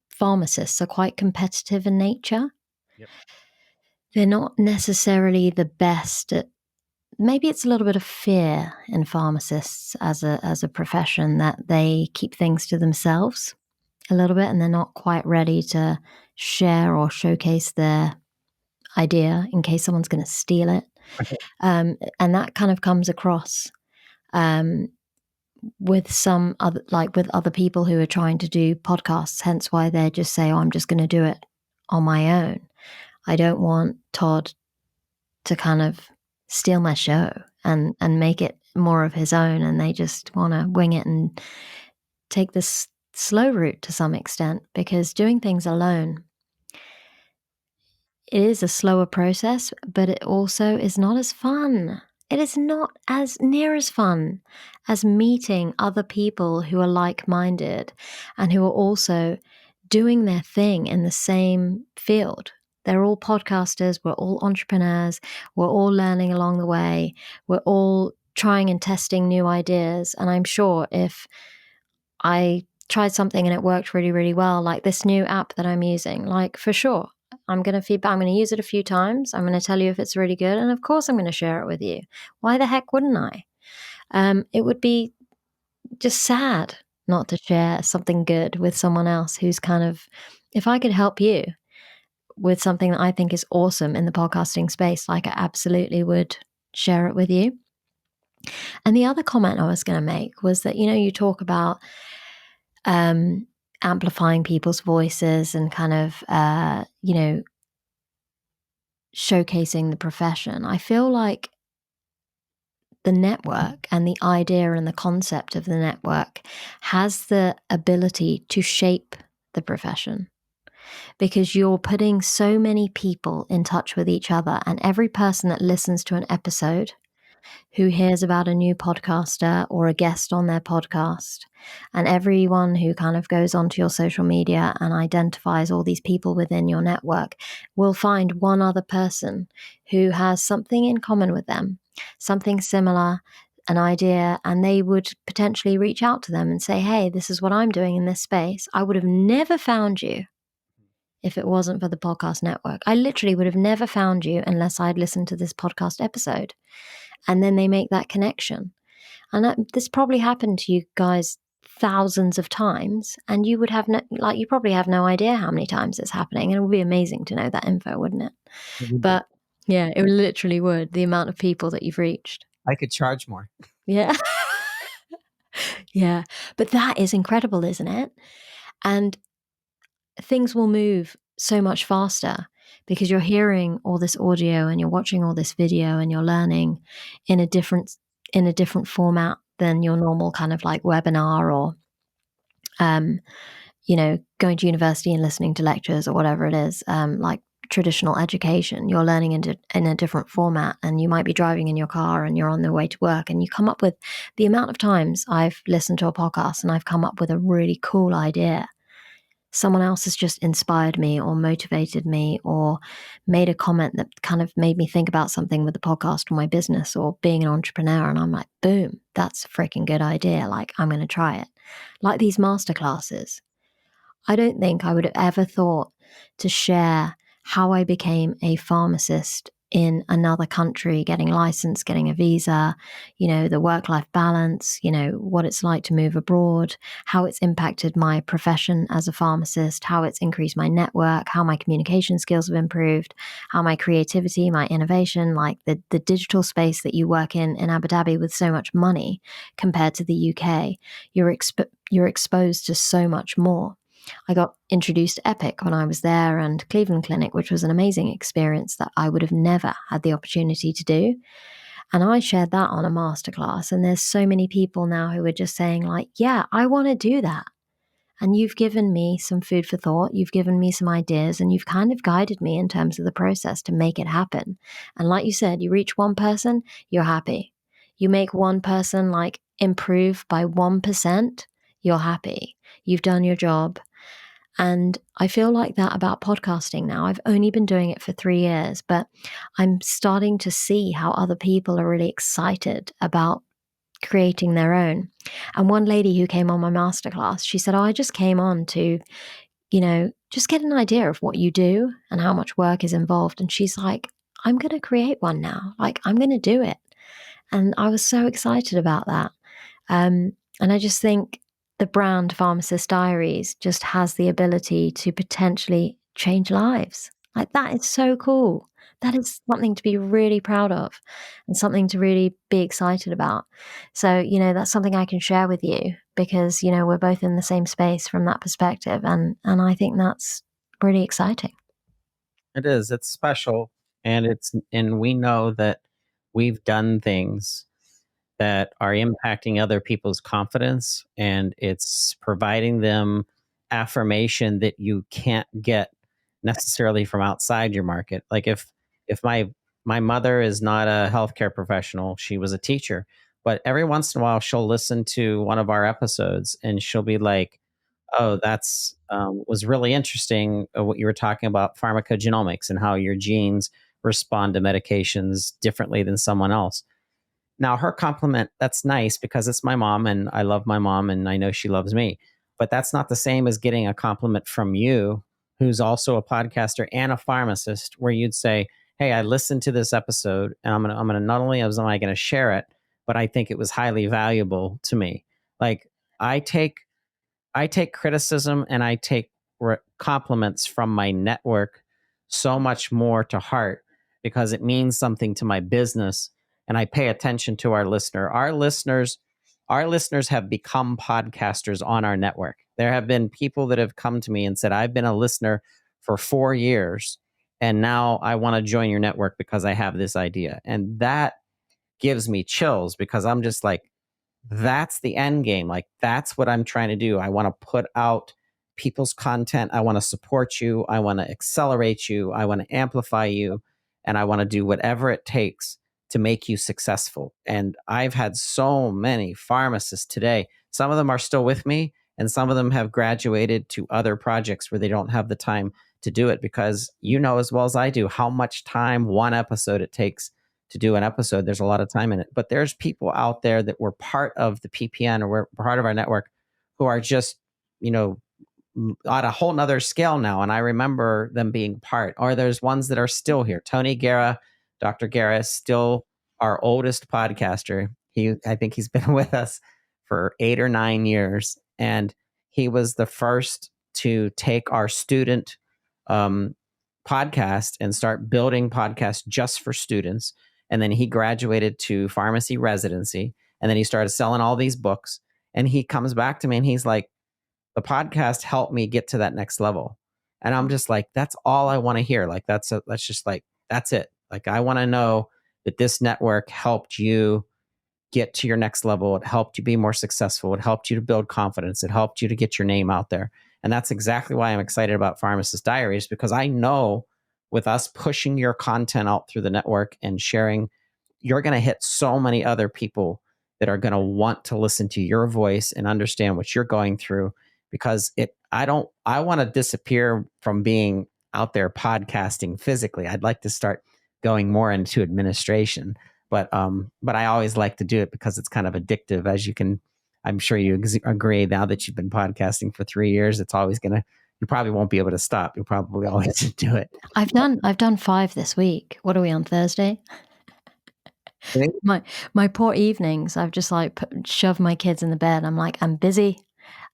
pharmacists are quite competitive in nature. Yep. They're not necessarily the best at, maybe it's a little bit of fear in pharmacists as a profession, that they keep things to themselves a little bit, and they're not quite ready to share or showcase their idea in case someone's going to steal it. Okay. And that kind of comes across with some other, with other people who are trying to do podcasts, hence why they just say, oh, I'm just going to do it on my own. I don't want Todd to kind of steal my show and make it more of his own, and they just want to wing it and take this slow route to some extent, because doing things alone, it is a slower process, but it also is not as fun. It is not as near as fun as meeting other people who are like-minded and who are also doing their thing in the same field. They're all podcasters, we're all entrepreneurs, we're all learning along the way, we're all trying and testing new ideas. And I'm sure if I tried something and it worked really, really well, like this new app that I'm using, like for sure, I'm going to feedback. I'm going to use it a few times. I'm going to tell you if it's really good. And of course, I'm going to share it with you. Why the heck wouldn't I? It would be just sad not to share something good with someone else who's kind of, if I could help you with something that I think is awesome in the podcasting space, like I absolutely would share it with you. And the other comment I was going to make was that, you talk about amplifying people's voices and kind of, showcasing the profession. I feel like the network and the idea and the concept of the network has the ability to shape the profession, because you're putting so many people in touch with each other, and every person that listens to an episode, who hears about a new podcaster or a guest on their podcast, and everyone who kind of goes onto your social media and identifies all these people within your network will find one other person who has something in common with them, something similar, an idea, and they would potentially reach out to them and say, hey, this is what I'm doing in this space. I would have never found you if it wasn't for the podcast network. I literally would have never found you unless I'd listened to this podcast episode. And then they make that connection. And this probably happened to you guys thousands of times, and you would have you probably have no idea how many times it's happening. And it would be amazing to know that info, wouldn't it? But yeah, it literally would, the amount of people that you've reached. I could charge more. Yeah. Yeah. But that is incredible, isn't it? And things will move so much faster because you're hearing all this audio and you're watching all this video and you're learning in a different format than your normal kind of like webinar or going to university and listening to lectures or whatever it is, like traditional education. You're learning in a different format, and you might be driving in your car and you're on the way to work, and you come up with the amount of times I've listened to a podcast and I've come up with a really cool idea. Someone else has just inspired me or motivated me or made a comment that kind of made me think about something with the podcast or my business or being an entrepreneur. And I'm like, boom, that's a freaking good idea. Like, I'm going to try it. Like these masterclasses. I don't think I would have ever thought to share how I became a pharmacist in another country, getting licensed, getting a visa, the work-life balance, what it's like to move abroad, how it's impacted my profession as a pharmacist, how it's increased my network, how my communication skills have improved, how my creativity, my innovation, like the digital space that you work in Abu Dhabi with so much money compared to the UK, you're exposed to so much more. I got introduced to Epic when I was there, and Cleveland Clinic, which was an amazing experience that I would have never had the opportunity to do. And I shared that on a masterclass. And there's so many people now who are just saying like, yeah, I want to do that. And you've given me some food for thought. You've given me some ideas, and you've kind of guided me in terms of the process to make it happen. And like you said, you reach one person, you're happy. You make one person like improve by 1%, you're happy. You've done your job. And I feel like that about podcasting now. I've only been doing it for 3 years, but I'm starting to see how other people are really excited about creating their own. And one lady who came on my masterclass, she said, I just came on to, just get an idea of what you do and how much work is involved. And she's like, I'm going to create one now. Like, I'm going to do it. And I was so excited about that. And I just think the brand Pharmacist Diaries just has the ability to potentially change lives. Like, that is so cool. That is something to be really proud of and something to really be excited about. So, that's something I can share with you because, we're both in the same space from that perspective. And I think that's really exciting. It is. It's special. And we know that we've done things that are impacting other people's confidence, and it's providing them affirmation that you can't get necessarily from outside your market. Like if my mother is not a healthcare professional, she was a teacher, but every once in a while she'll listen to one of our episodes and she'll be like, "Oh, that's was really interesting, what you were talking about pharmacogenomics and how your genes respond to medications differently than someone else." Now, her compliment, that's nice because it's my mom and I love my mom and I know she loves me. But that's not the same as getting a compliment from you, who's also a podcaster and a pharmacist, where you'd say, "Hey, I listened to this episode and I'm gonna not only am I gonna share it, but I think it was highly valuable to me." Like I take I take criticism and I take compliments from my network so much more to heart because it means something to my business, and I pay attention to our listener. Our listeners have become podcasters on our network. There have been people that have come to me and said, "I've been a listener for 4 years and now I want to join your network because I have this idea." And that gives me chills because I'm just like, that's the end game. Like that's what I'm trying to do. I want to put out people's content. I want to support you. I want to accelerate you. I want to amplify you. And I want to do whatever it takes to make you successful. And I've had so many pharmacists today. Some of them are still with me, and some of them have graduated to other projects where they don't have the time to do it because you know as well as I do how much time one episode it takes to do an episode. There's a lot of time in it, but there's people out there that were part of the PPN or were part of our network who are just, you know, on a whole nother scale now. And I remember them being part, or there's ones that are still here. Tony Guerra, Dr. Guerra is still our oldest podcaster. I think he's been with us for 8 or 9 years. And he was the first to take our student podcast and start building podcasts just for students. And then he graduated to pharmacy residency. And then he started selling all these books. And he comes back to me and he's like, "The podcast helped me get to that next level." And I'm just like, that's all I want to hear. Like, that's just like, that's it. Like, I want to know that this network helped you get to your next level. It helped you be more successful. It helped you to build confidence. It helped you to get your name out there. And that's exactly why I'm excited about Pharmacist Diaries, because I know with us pushing your content out through the network and sharing, you're going to hit so many other people that are going to want to listen to your voice and understand what you're going through. Because I want to disappear from being out there podcasting physically. I'd like to start going more into administration. But I always like to do it because it's kind of addictive, as you can, I'm sure you agree now that you've been podcasting for 3 years. It's always you probably won't be able to stop. You'll probably always do it. I've done 5 this week. What are we on, Thursday? My poor evenings, I've just like shoved my kids in the bed. I'm like, I'm busy.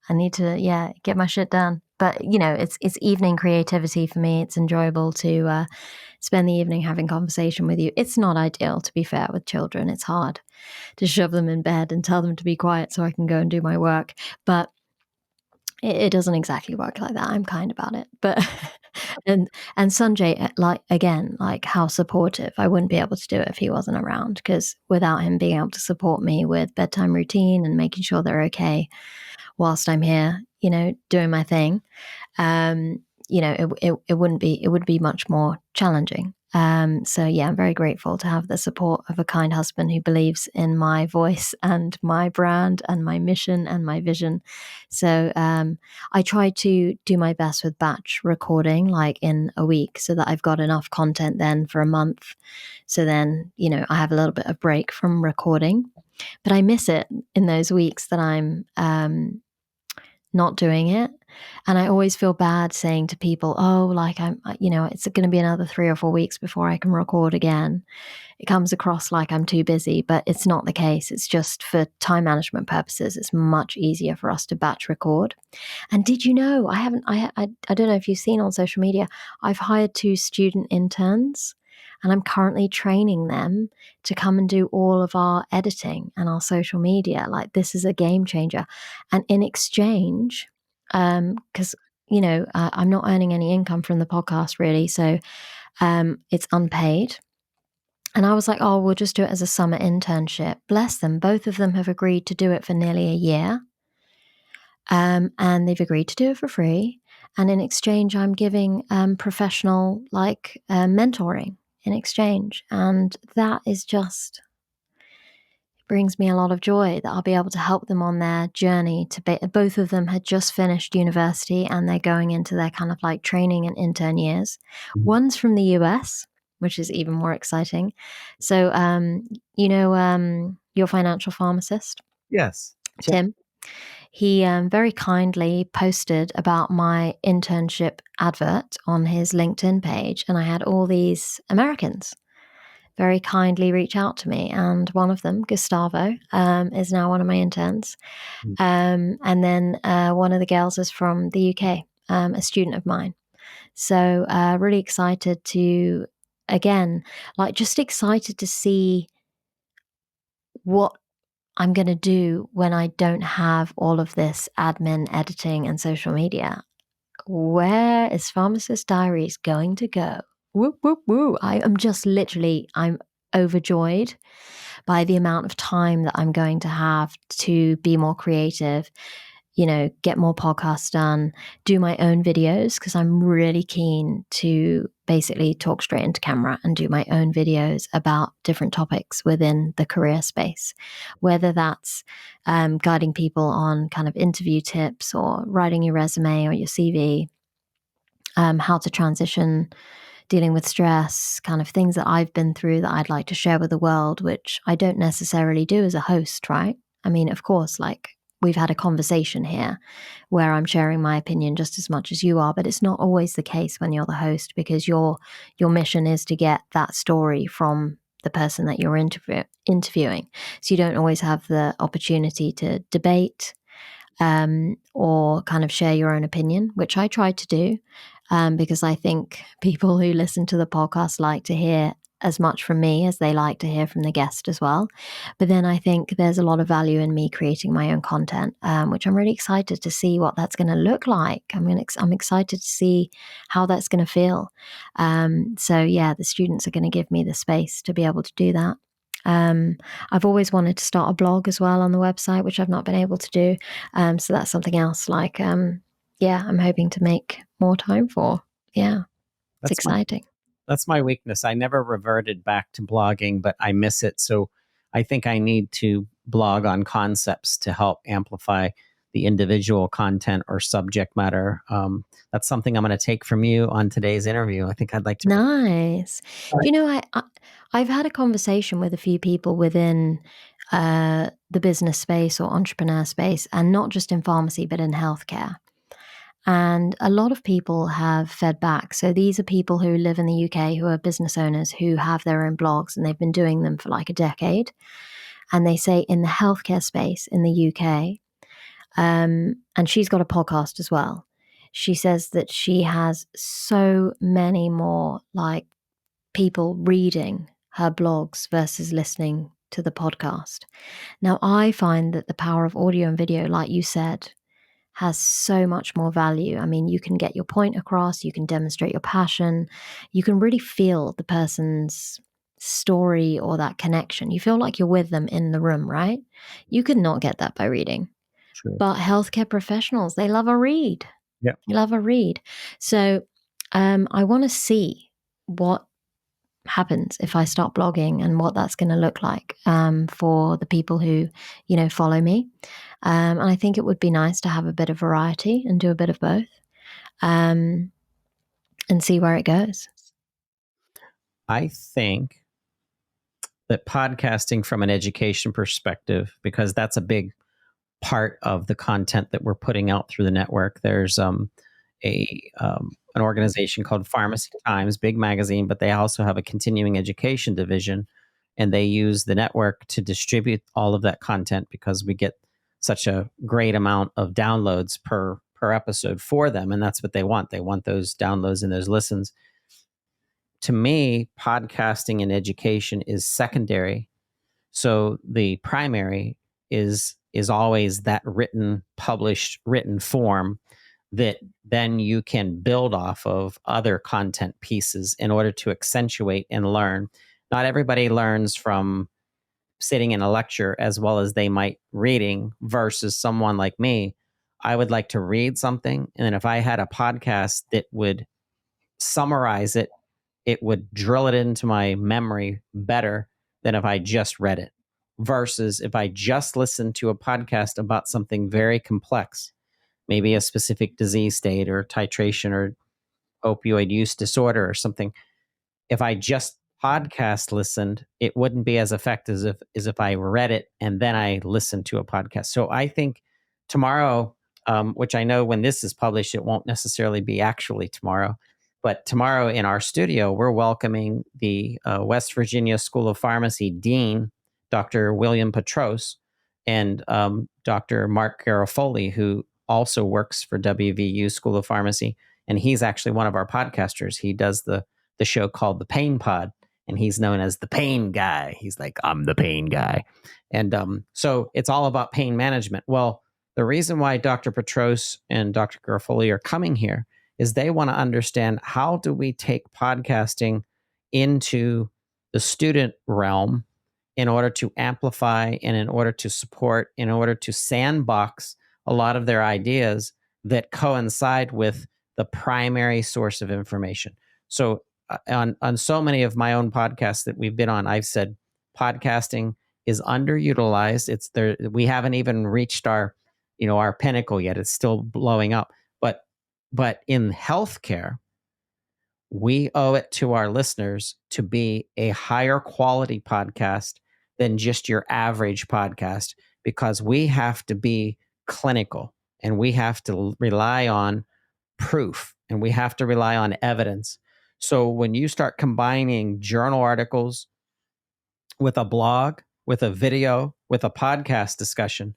I need to, get my shit done. But you know, it's evening creativity for me. It's enjoyable to spend the evening having conversation with you. It's not ideal, to be fair, with children. It's hard to shove them in bed and tell them to be quiet so I can go and do my work. But it doesn't exactly work like that. I'm kind about it. But and Sanjay, like how supportive. I wouldn't be able to do it if he wasn't around, because without him being able to support me with bedtime routine and making sure they're okay whilst I'm here, doing my thing, it would be much more challenging. So yeah, I'm very grateful to have the support of a kind husband who believes in my voice and my brand and my mission and my vision. So I try to do my best with batch recording, like in a week, so that I've got enough content then for a month. So then, I have a little bit of break from recording, but I miss it in those weeks that I'm not doing it. And I always feel bad saying to people, "Oh, like it's going to be another 3 or 4 weeks before I can record again." It comes across like I'm too busy, but it's not the case. It's just for time management purposes. It's much easier for us to batch record. And did you know, I don't know if you've seen on social media, I've hired 2 student interns, and I'm currently training them to come and do all of our editing and our social media. Like, this is a game changer. And in exchange, because I'm not earning any income from the podcast really, so it's unpaid. And I was like, oh, we'll just do it as a summer internship. Bless them. Both of them have agreed to do it for nearly a year. And they've agreed to do it for free. And in exchange, I'm giving professional mentoring in exchange. And that is just brings me a lot of joy that I'll be able to help them on their journey to both of them had just finished university and they're going into their kind of like training and intern years. Mhm. One's from the US, which is even more exciting. So, your financial pharmacist, Yes. Tim, he very kindly posted about my internship advert on his LinkedIn page. And I had all these Americans very kindly reach out to me. And one of them, Gustavo, is now one of my interns. And then one of the girls is from the UK, a student of mine. So really excited to, again, just excited to see what I'm going to do when I don't have all of this admin, editing, and social media. Where is Pharmacist Diaries going to go? Woo, woo, woo. I am just literally, I'm overjoyed by the amount of time that I'm going to have to be more creative, get more podcasts done, do my own videos, because I'm really keen to basically talk straight into camera and do my own videos about different topics within the career space, whether that's guiding people on kind of interview tips or writing your resume or your CV, how to transition, dealing with stress, kind of things that I've been through that I'd like to share with the world, which I don't necessarily do as a host, right? I mean, of course, we've had a conversation here where I'm sharing my opinion just as much as you are, but it's not always the case when you're the host, because your mission is to get that story from the person that you're interviewing. So you don't always have the opportunity to debate or kind of share your own opinion, which I try to do, because I think people who listen to the podcast like to hear as much from me as they like to hear from the guest as well. But then I think there's a lot of value in me creating my own content, which I'm really excited to see what that's going to look like. I'm excited to see how that's going to feel. So yeah, the students are going to give me the space to be able to do that. I've always wanted to start a blog as well on the website, which I've not been able to do. So that's something else I'm hoping to make more time for. Yeah, it's That's my exciting. that's my weakness. I never reverted back to blogging, but I miss it. So I think I need to blog on concepts to help amplify the individual content or subject matter. That's something I'm going to take from you on today's interview. I think I'd like to. Nice. Do you know, I've had a conversation with a few people within the business space or entrepreneur space, and not just in pharmacy, but in healthcare. And a lot of people have fed back. So these are people who live in the UK who are business owners who have their own blogs, and they've been doing them for like a decade. And they say in the healthcare space in the UK, and she's got a podcast as well. She says that she has so many more people reading her blogs versus listening to the podcast. Now, I find that the power of audio and video, like you said, has so much more value. I mean, you can get your point across, you can demonstrate your passion, you can really feel the person's story or that connection. You feel like you're with them in the room, right? You could not get that by reading. True. But healthcare professionals, they love a read. Yeah. They love a read. So I want to see what happens if I start blogging and what that's going to look like for the people who, follow me. And I think it would be nice to have a bit of variety and do a bit of both and see where it goes. I think that podcasting from an education perspective, because that's a big part of the content that we're putting out through the network. There's an organization called Pharmacy Times, big magazine, but they also have a continuing education division, and they use the network to distribute all of that content because we get such a great amount of downloads per episode for them, and that's what they want. They want those downloads and those listens. To me, podcasting and education is secondary. So the primary is always that published written form that then you can build off of other content pieces in order to accentuate and learn. Not everybody learns from sitting in a lecture as well as they might reading versus someone like me. I would like to read something. And then if I had a podcast that would summarize it, it would drill it into my memory better than if I just read it. Versus if I just listened to a podcast about something very complex, maybe a specific disease state or titration or opioid use disorder or something. If I just podcast listened, it wouldn't be as effective as if I read it and then I listened to a podcast. So I think tomorrow, which I know when this is published, it won't necessarily be actually tomorrow, but tomorrow in our studio, we're welcoming the West Virginia School of Pharmacy Dean, Dr. William Petros, and Dr. Mark Garofoli, who also works for WVU School of Pharmacy. And he's actually one of our podcasters. He does the show called The Pain Pod, and he's known as the pain guy. He's like, I'm the pain guy. And so it's all about pain management. Well, the reason why Dr. Petros and Dr. Garofoli are coming here is they want to understand, how do we take podcasting into the student realm in order to amplify and in order to support, in order to sandbox a lot of their ideas that coincide with the primary source of information. So on so many of my own podcasts that we've been on, I've said podcasting is underutilized. It's there. We haven't even reached our pinnacle yet. It's still blowing up. But in healthcare, we owe it to our listeners to be a higher quality podcast than just your average podcast, because we have to be clinical and we have to rely on proof and we have to rely on evidence. So when you start combining journal articles with a blog, with a video, with a podcast discussion,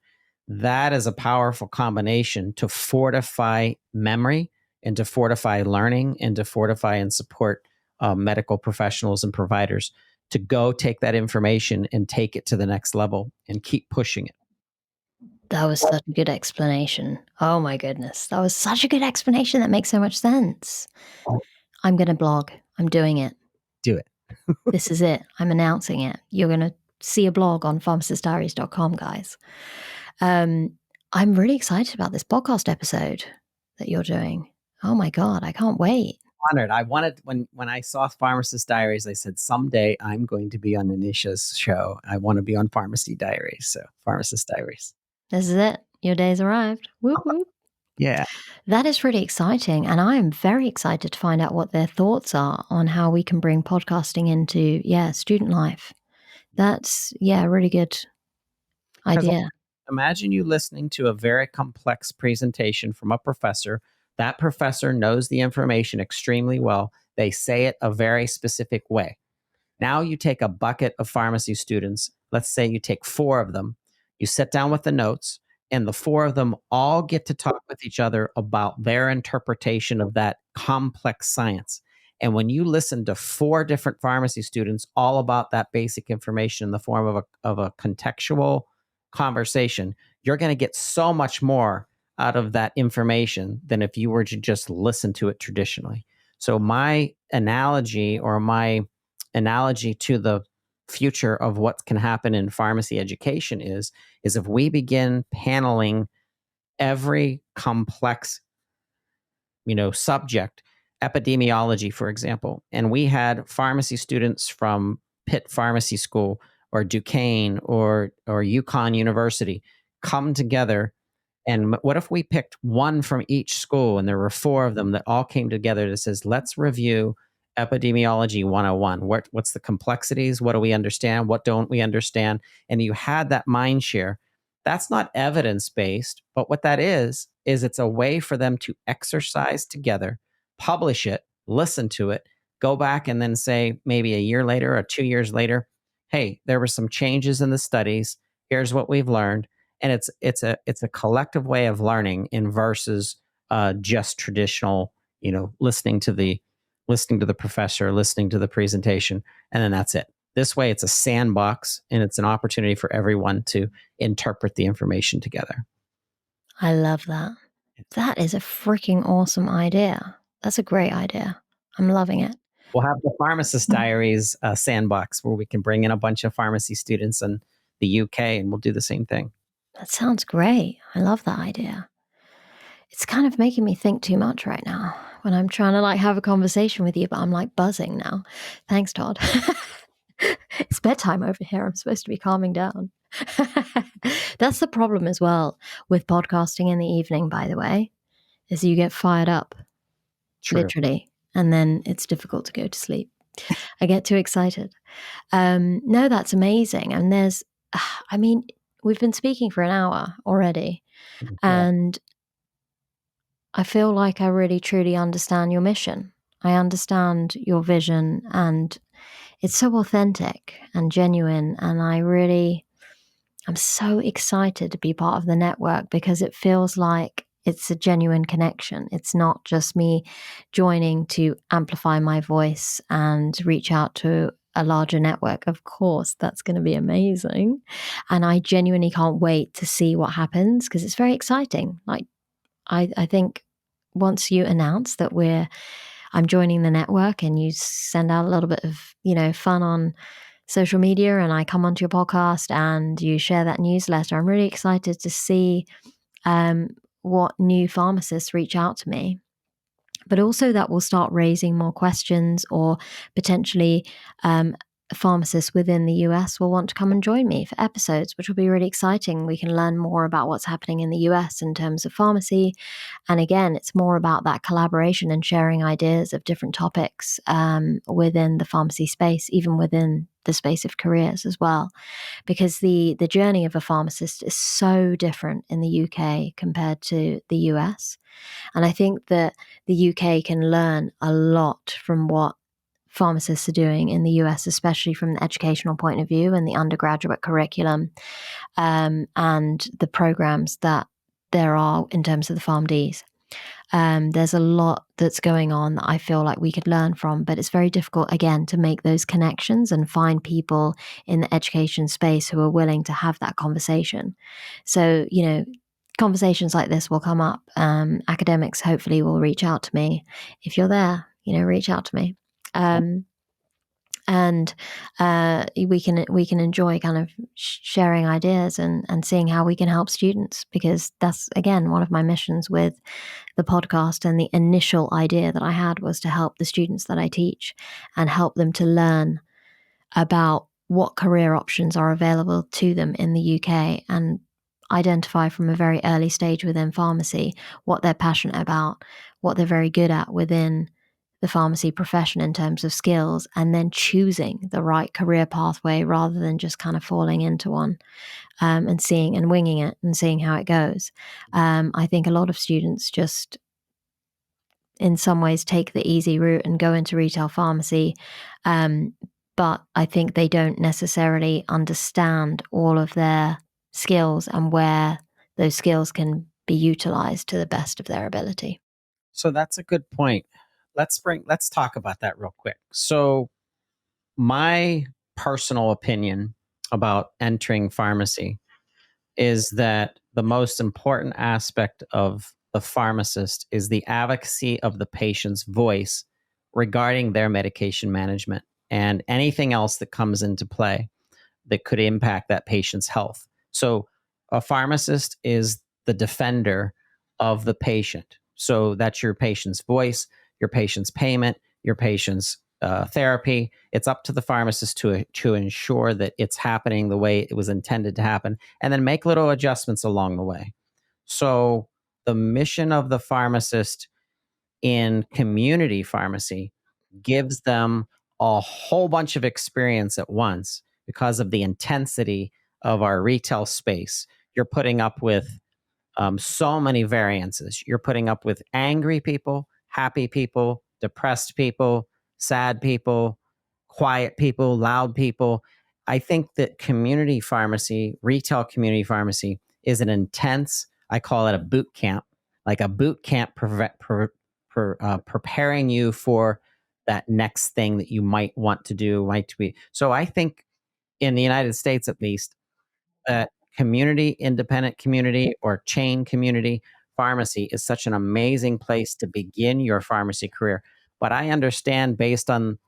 that is a powerful combination to fortify memory and to fortify learning and to fortify and support medical professionals and providers to go take that information and take it to the next level and keep pushing it. That was such a good explanation. Oh my goodness. That was such a good explanation. That makes so much sense. I'm going to blog. I'm doing it. Do it. This is it. I'm announcing it. You're going to see a blog on pharmacistdiaries.com, guys. I'm really excited about this podcast episode that you're doing. Oh my God, I can't wait. Honored. I wanted, when I saw Pharmacist Diaries, I said, someday I'm going to be on Anisha's show. I want to be on Pharmacy Diaries. So Pharmacist Diaries. This is it. Your day's arrived. Whoop, whoop. Yeah. That is really exciting. And I am very excited to find out what their thoughts are on how we can bring podcasting into, student life. That's, a really good idea. Imagine you listening to a very complex presentation from a professor. That professor knows the information extremely well. They say it a very specific way. Now you take a bucket of pharmacy students. Let's say you take 4 of them. You sit down with the notes, and the 4 of them all get to talk with each other about their interpretation of that complex science. And when you listen to 4 different pharmacy students all about that basic information in the form of a contextual conversation, you're going to get so much more out of that information than if you were to just listen to it traditionally. So my analogy to the future of what can happen in pharmacy education is if we begin paneling every complex, subject, epidemiology, for example, and we had pharmacy students from Pitt Pharmacy School or Duquesne or UConn University come together. And what if we picked one from each school, and there were 4 of them that all came together that says, let's review epidemiology 101. What's the complexities? What do we understand? What don't we understand? And you had that mind share. That's not evidence-based, but what that is it's a way for them to exercise together, publish it, listen to it, go back and then say maybe a year later or 2 years later, hey, there were some changes in the studies. Here's what we've learned. And it's a collective way of learning in versus just traditional, listening to the professor, listening to the presentation, and then that's it. This way, it's a sandbox and it's an opportunity for everyone to interpret the information together. I love that. That is a freaking awesome idea. That's a great idea. I'm loving it. We'll have the Pharmacist Diaries sandbox where we can bring in a bunch of pharmacy students in the UK, and we'll do the same thing. That sounds great. I love that idea. It's kind of making me think too much right now when I'm trying to like have a conversation with you, but I'm like buzzing now. Thanks, Todd. It's bedtime over here. I'm supposed to be calming down. That's the problem as well with podcasting in the evening, by the way, is you get fired up, True. literally, and then it's difficult to go to sleep. I get too excited. No, that's amazing. And there's, I mean, we've been speaking for an hour already, and I feel like I really truly understand your mission. I understand your vision, and it's so authentic and genuine. And I'm so excited to be part of the network because it feels like it's a genuine connection. It's not just me joining to amplify my voice and reach out to a larger network. Of course, that's going to be amazing. And I genuinely can't wait to see what happens because it's very exciting. Like, I think once you announce that I'm joining the network and you send out a little bit of, fun on social media and I come onto your podcast and you share that newsletter, I'm really excited to see what new pharmacists reach out to me. But also that will start raising more questions, or potentially pharmacists within the US will want to come and join me for episodes, which will be really exciting. We can learn more about what's happening in the US in terms of pharmacy. And again, it's more about that collaboration and sharing ideas of different topics within the pharmacy space, even within the space of careers as well. Because the journey of a pharmacist is so different in the UK compared to the US. And I think that the UK can learn a lot from what pharmacists are doing in the US, especially from the educational point of view and the undergraduate curriculum and the programs that there are in terms of the PharmDs. There's a lot that's going on that I feel like we could learn from, but it's very difficult, again, to make those connections and find people in the education space who are willing to have that conversation. So, conversations like this will come up. Academics hopefully will reach out to me. If you're there, reach out to me. And we can enjoy kind of sharing ideas and seeing how we can help students, because that's, again, one of my missions with the podcast. And the initial idea that I had was to help the students that I teach and help them to learn about what career options are available to them in the UK and identify from a very early stage within pharmacy what they're passionate about, what they're very good at within the pharmacy profession in terms of skills, and then choosing the right career pathway rather than just kind of falling into one and seeing and winging it and seeing how it goes. I think a lot of students just in some ways take the easy route and go into retail pharmacy. But I think they don't necessarily understand all of their skills and where those skills can be utilized to the best of their ability. So that's a good point. Let's talk about that real quick. So my personal opinion about entering pharmacy is that the most important aspect of the pharmacist is the advocacy of the patient's voice regarding their medication management and anything else that comes into play that could impact that patient's health. So a pharmacist is the defender of the patient. So that's your patient's voice, your patient's payment, your patient's therapy. It's up to the pharmacist to ensure that it's happening the way it was intended to happen, and then make little adjustments along the way. So the mission of the pharmacist in community pharmacy gives them a whole bunch of experience at once because of the intensity of our retail space. You're putting up with so many variances. You're putting up with angry people, happy people, depressed people, sad people, quiet people, loud people. I think that community pharmacy, retail community pharmacy, is an intense, I call it a boot camp, like a boot camp preparing you for that next thing that you might want to do, might be. So I think in the United States, at least, that community, independent community, or chain community pharmacy is such an amazing place to begin your pharmacy career. But I understand, based on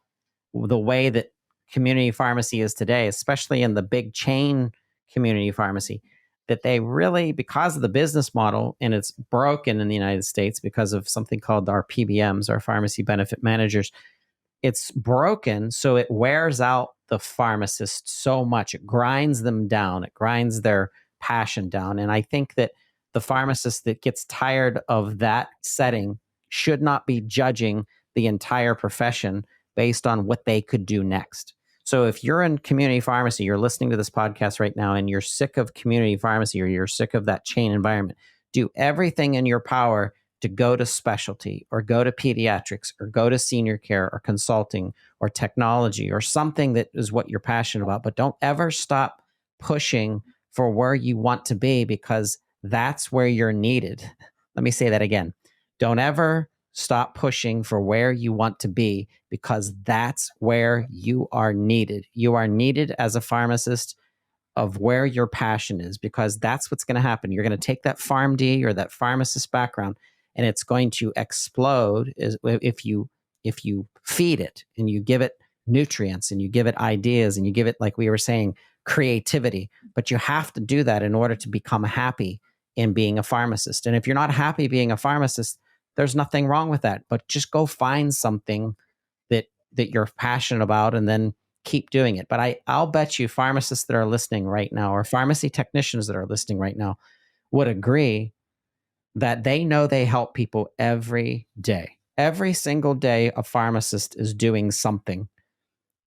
the way that community pharmacy is today, especially in the big chain community pharmacy, that they really, because of the business model, and it's broken in the United States because of something called our PBMs, our pharmacy benefit managers, it's broken, so it wears out the pharmacist so much. It grinds them down. It grinds their passion down. And I think that the pharmacist that gets tired of that setting should not be judging the entire profession based on what they could do next. So if you're in community pharmacy, you're listening to this podcast right now, and you're sick of community pharmacy, or you're sick of that chain environment, do everything in your power to go to specialty, or go to pediatrics, or go to senior care, or consulting, or technology, or something that is what you're passionate about. But don't ever stop pushing for where you want to be, because that's where you're needed. Let me say that again. Don't ever stop pushing for where you want to be, because that's where you are needed. You are needed as a pharmacist of where your passion is, because that's what's going to happen. You're going to take that PharmD or that pharmacist background, and it's going to explode if you feed it, and you give it nutrients, and you give it ideas, and you give it, like we were saying, creativity. But you have to do that in order to become happy in being a pharmacist. And if you're not happy being a pharmacist, there's nothing wrong with that. But just go find something that you're passionate about, and then keep doing it. But I'll bet you pharmacists that are listening right now, or pharmacy technicians that are listening right now, would agree that they know they help people every day. Every single day, a pharmacist is doing something.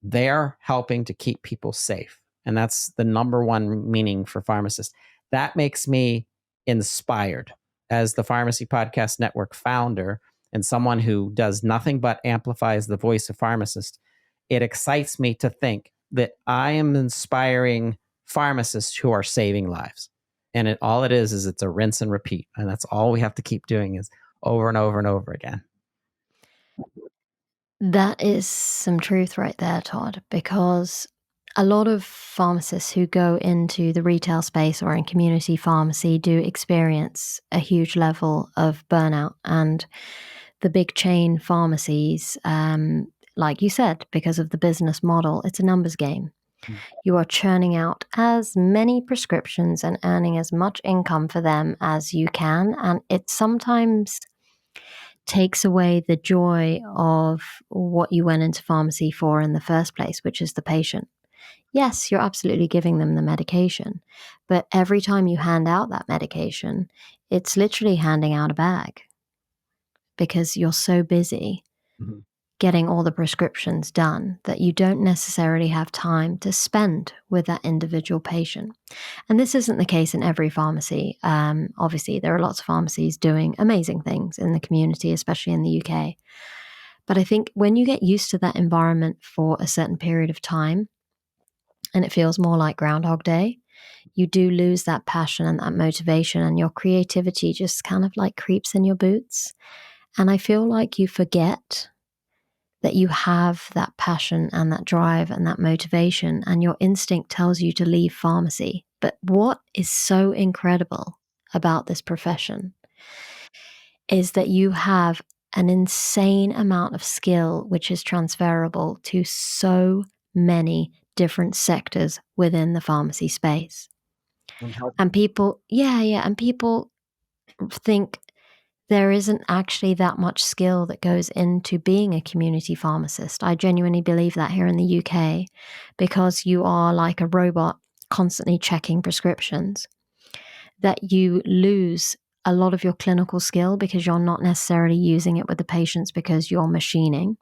They're helping to keep people safe. And that's the number one meaning for pharmacists. That makes me inspired as the Pharmacy Podcast Network founder, and someone who does nothing but amplifies the voice of pharmacists. It excites me to think that I am inspiring pharmacists who are saving lives. And all it is it's a rinse and repeat. And that's all we have to keep doing, is over and over and over again. That is some truth right there, Todd, because a lot of pharmacists who go into the retail space or in community pharmacy do experience a huge level of burnout. And the big chain pharmacies, like you said, because of the business model, it's a numbers game. You are churning out as many prescriptions and earning as much income for them as you can. And it sometimes takes away the joy of what you went into pharmacy for in the first place, which is the patient. Yes, you're absolutely giving them the medication, but every time you hand out that medication, it's literally handing out a bag, because you're so busy getting all the prescriptions done that you don't necessarily have time to spend with that individual patient. And this isn't the case in every pharmacy. Obviously, there are lots of pharmacies doing amazing things in the community, especially in the UK. But I think when you get used to that environment for a certain period of time, and it feels more like Groundhog Day, you do lose that passion and that motivation, and your creativity just kind of like creeps in your boots. And I feel like you forget that you have that passion and that drive and that motivation, and your instinct tells you to leave pharmacy. But what is so incredible about this profession is that you have an insane amount of skill which is transferable to so many different sectors within the pharmacy space. And people, and people think there isn't actually that much skill that goes into being a community pharmacist. I genuinely believe that here in the UK, because you are like a robot constantly checking prescriptions, that you lose a lot of your clinical skill because you're not necessarily using it with the patients because you're machining.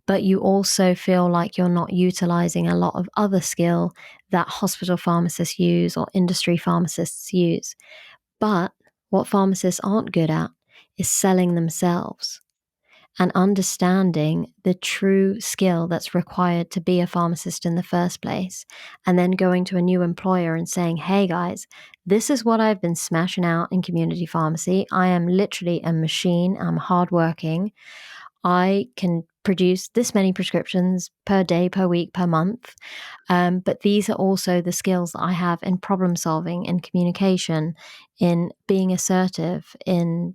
But you also feel like you're not utilizing a lot of other skill that hospital pharmacists use or industry pharmacists use. But what pharmacists aren't good at is selling themselves and understanding the true skill that's required to be a pharmacist in the first place, and then going to a new employer and saying, hey guys, this is what I've been smashing out in community pharmacy. I am literally a machine. I'm hardworking. I can produce this many prescriptions per day, per week, per month. But these are also the skills that I have in problem solving, in communication, in being assertive, in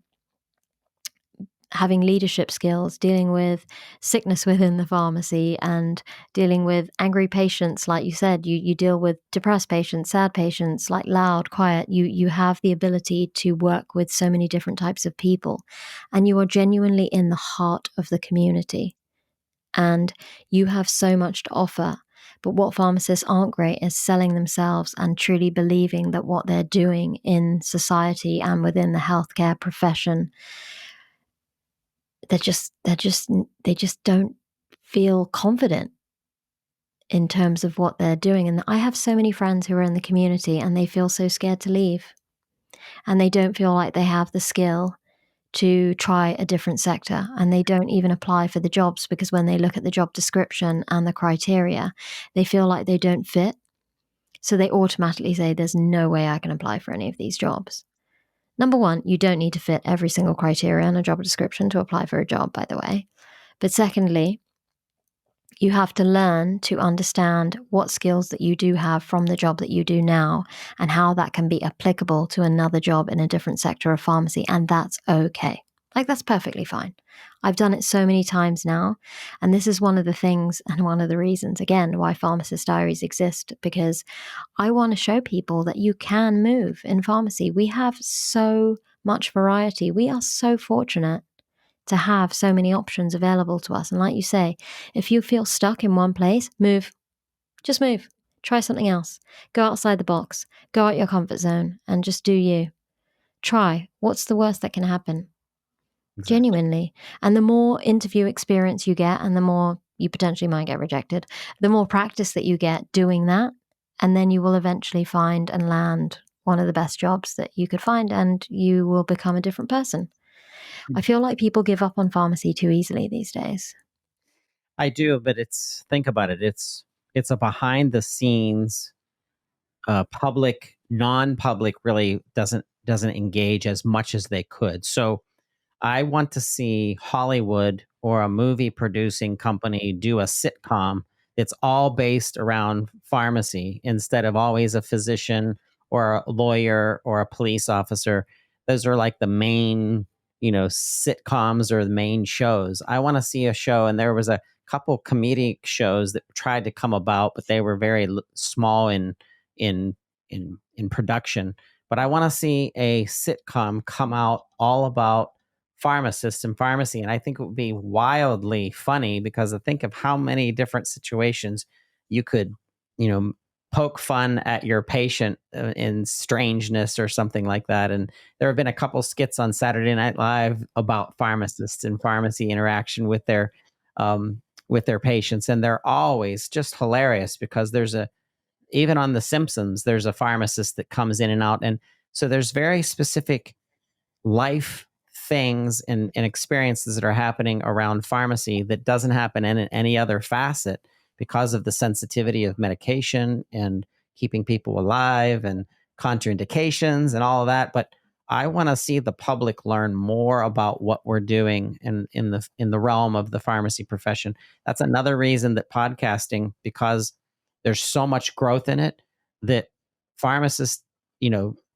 having leadership skills, dealing with sickness within the pharmacy, and dealing with angry patients. Like you said, you deal with depressed patients, sad patients, like loud, quiet. You have the ability to work with so many different types of people, and you are genuinely in the heart of the community, and you have so much to offer. But what pharmacists aren't great is selling themselves and truly believing that what they're doing in society and within the healthcare profession, they just don't feel confident in terms of what they're doing. And I have so many friends who are in the community and they feel so scared to leave, and they don't feel like they have the skill to try a different sector, and they don't even apply for the jobs because when they look at the job description and the criteria, they feel like they don't fit. So they automatically say, there's no way I can apply for any of these jobs. Number one, you don't need to fit every single criteria in a job description to apply for a job, by the way. But secondly, you have to learn to understand what skills that you do have from the job that you do now and how that can be applicable to another job in a different sector of pharmacy. And that's okay. Like, that's perfectly fine. I've done it so many times now. And this is one of the things and one of the reasons, again, why Pharmacist Diaries exist, because I want to show people that you can move in pharmacy. We have so much variety. We are so fortunate to have so many options available to us. And like you say, if you feel stuck in one place, move. Just move. Try something else. Go outside the box. Go out your comfort zone and just do you. Try. What's the worst that can happen? Exactly. Genuinely. And the more interview experience you get, and the more you potentially might get rejected, the more practice that you get doing that, and then you will eventually find and land one of the best jobs that you could find, and you will become a different person. I feel like people give up on pharmacy too easily these days. I do, but think about it. It's a behind the scenes, public, non-public really doesn't engage as much as they could. So I want to see Hollywood or a movie producing company do a sitcom that's all based around pharmacy instead of always a physician or a lawyer or a police officer. Those are like the main, sitcoms or the main shows. I want to see a show, and there was a couple comedic shows that tried to come about, but they were very small in in production. But I want to see a sitcom come out all about pharmacists and pharmacy. And I think it would be wildly funny because I think of how many different situations you could, poke fun at your patient in strangeness or something like that. And there have been a couple skits on Saturday Night Live about pharmacists and pharmacy interaction with their patients. And they're always just hilarious because even on The Simpsons, there's a pharmacist that comes in and out. And so there's very specific life things and experiences that are happening around pharmacy that doesn't happen in any other facet because of the sensitivity of medication and keeping people alive and contraindications and all of that. But I want to see the public learn more about what we're doing in the realm of the pharmacy profession. That's another reason that podcasting, because there's so much growth in it, that pharmacists,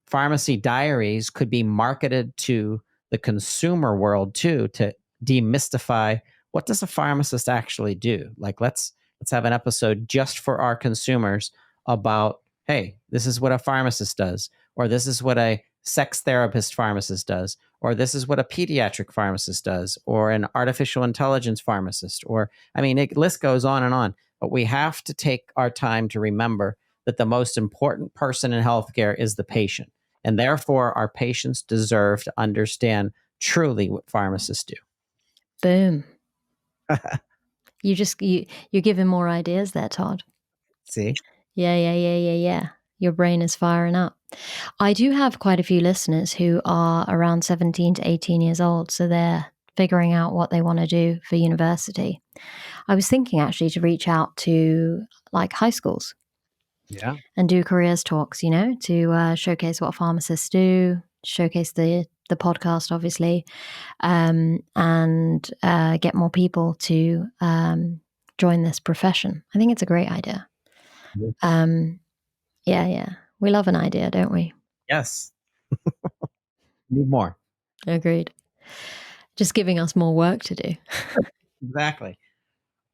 Pharmacy Diaries could be marketed to the consumer world too, to demystify what does a pharmacist actually do. Like let's have an episode just for our consumers about, hey, this is what a pharmacist does, or this is what a sex therapist pharmacist does, or this is what a pediatric pharmacist does, or an artificial intelligence pharmacist, or list goes on and on. But we have to take our time to remember that the most important person in healthcare is the patient. And therefore, our patients deserve to understand truly what pharmacists do. Boom. You're giving more ideas there, Todd. See? Yeah. Your brain is firing up. I do have quite a few listeners who are around 17 to 18 years old, so they're figuring out what they want to do for university. I was thinking actually to reach out to like high schools. Yeah. And do careers talks, to showcase what pharmacists do, showcase the podcast, obviously, and get more people to join this profession. I think it's a great idea. Yeah. We love an idea, don't we? Yes. Need more. Agreed. Just giving us more work to do. Exactly.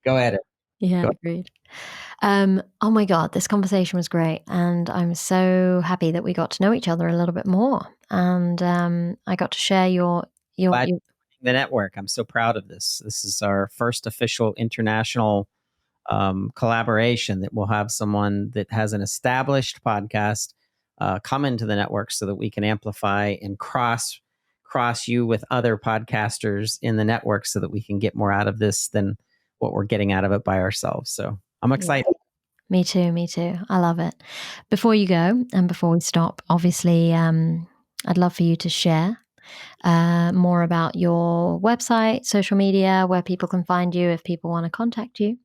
Go at it. Yeah, Go. agreed. Oh my God, this conversation was great. And I'm so happy that we got to know each other a little bit more. And I got to share your Glad the network. I'm so proud of this. This is our first official international collaboration that will have someone that has an established podcast come into the network so that we can amplify and cross you with other podcasters in the network so that we can get more out of this than what we're getting out of it by ourselves. So I'm excited. Yeah. Me too. I love it. Before you go and before we stop, obviously, I'd love for you to share more about your website, social media, where people can find you if people want to contact you.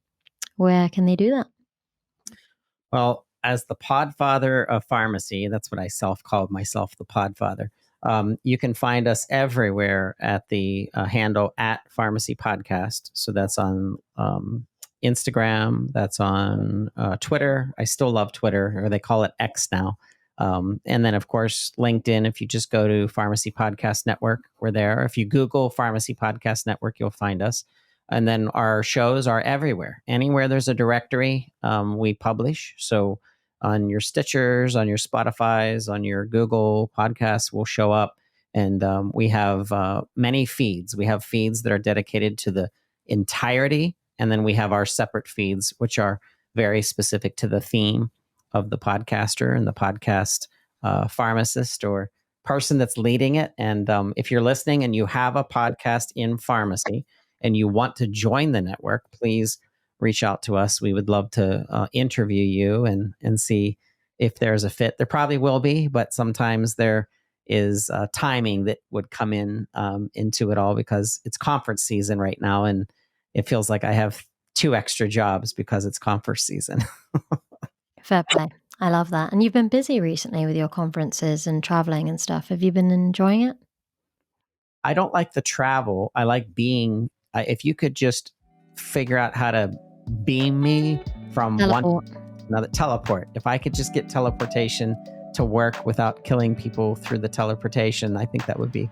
Where can they do that? Well, as the podfather of pharmacy, that's what I called myself, the podfather. You can find us everywhere at the handle at Pharmacy Podcast. So that's on Instagram, that's on Twitter. I still love Twitter, or they call it X now. And then, of course, LinkedIn. If you just go to Pharmacy Podcast Network, we're there. If you Google Pharmacy Podcast Network, you'll find us. And then our shows are everywhere. Anywhere there's a directory, we publish. So on your Stitchers, on your Spotify's, on your Google Podcasts will show up. And we have many feeds. We have feeds that are dedicated to the entirety. And then we have our separate feeds, which are very specific to the theme of the podcaster and the podcast pharmacist or person that's leading it. And if you're listening and you have a podcast in pharmacy and you want to join the network, please reach out to us. We would love to interview you and see if there's a fit. There probably will be, but sometimes there is timing that would come in into it all because it's conference season right now. And it feels like I have 2 extra jobs because it's conference season. Fair play. I love that. And you've been busy recently with your conferences and traveling and stuff. Have you been enjoying it? I don't like the travel. I like being, if you could just figure out how to beam me from Teleport. another teleport. If I could just get teleportation to work without killing people through the teleportation, I think that would be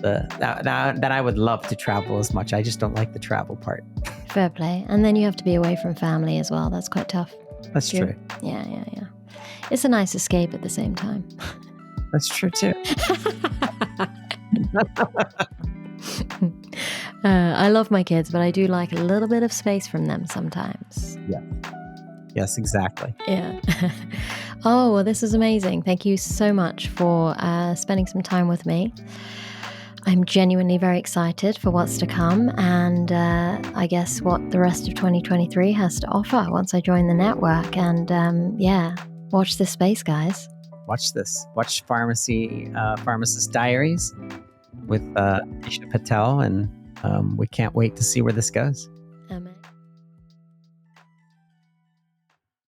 that I would love to travel as much. I just don't like the travel part. Fair play. And then you have to be away from family as well. That's quite tough. That's true. Yeah. It's a nice escape at the same time. That's true too. I love my kids, but I do like a little bit of space from them sometimes. Yeah. Yes, exactly. Yeah. Oh, well, this is amazing. Thank you so much for spending some time with me. I'm genuinely very excited for what's to come and I guess what the rest of 2023 has to offer once I join the network. And watch this space, guys. Watch this. Watch Pharmacist Diaries with Isha Patel, and we can't wait to see where this goes.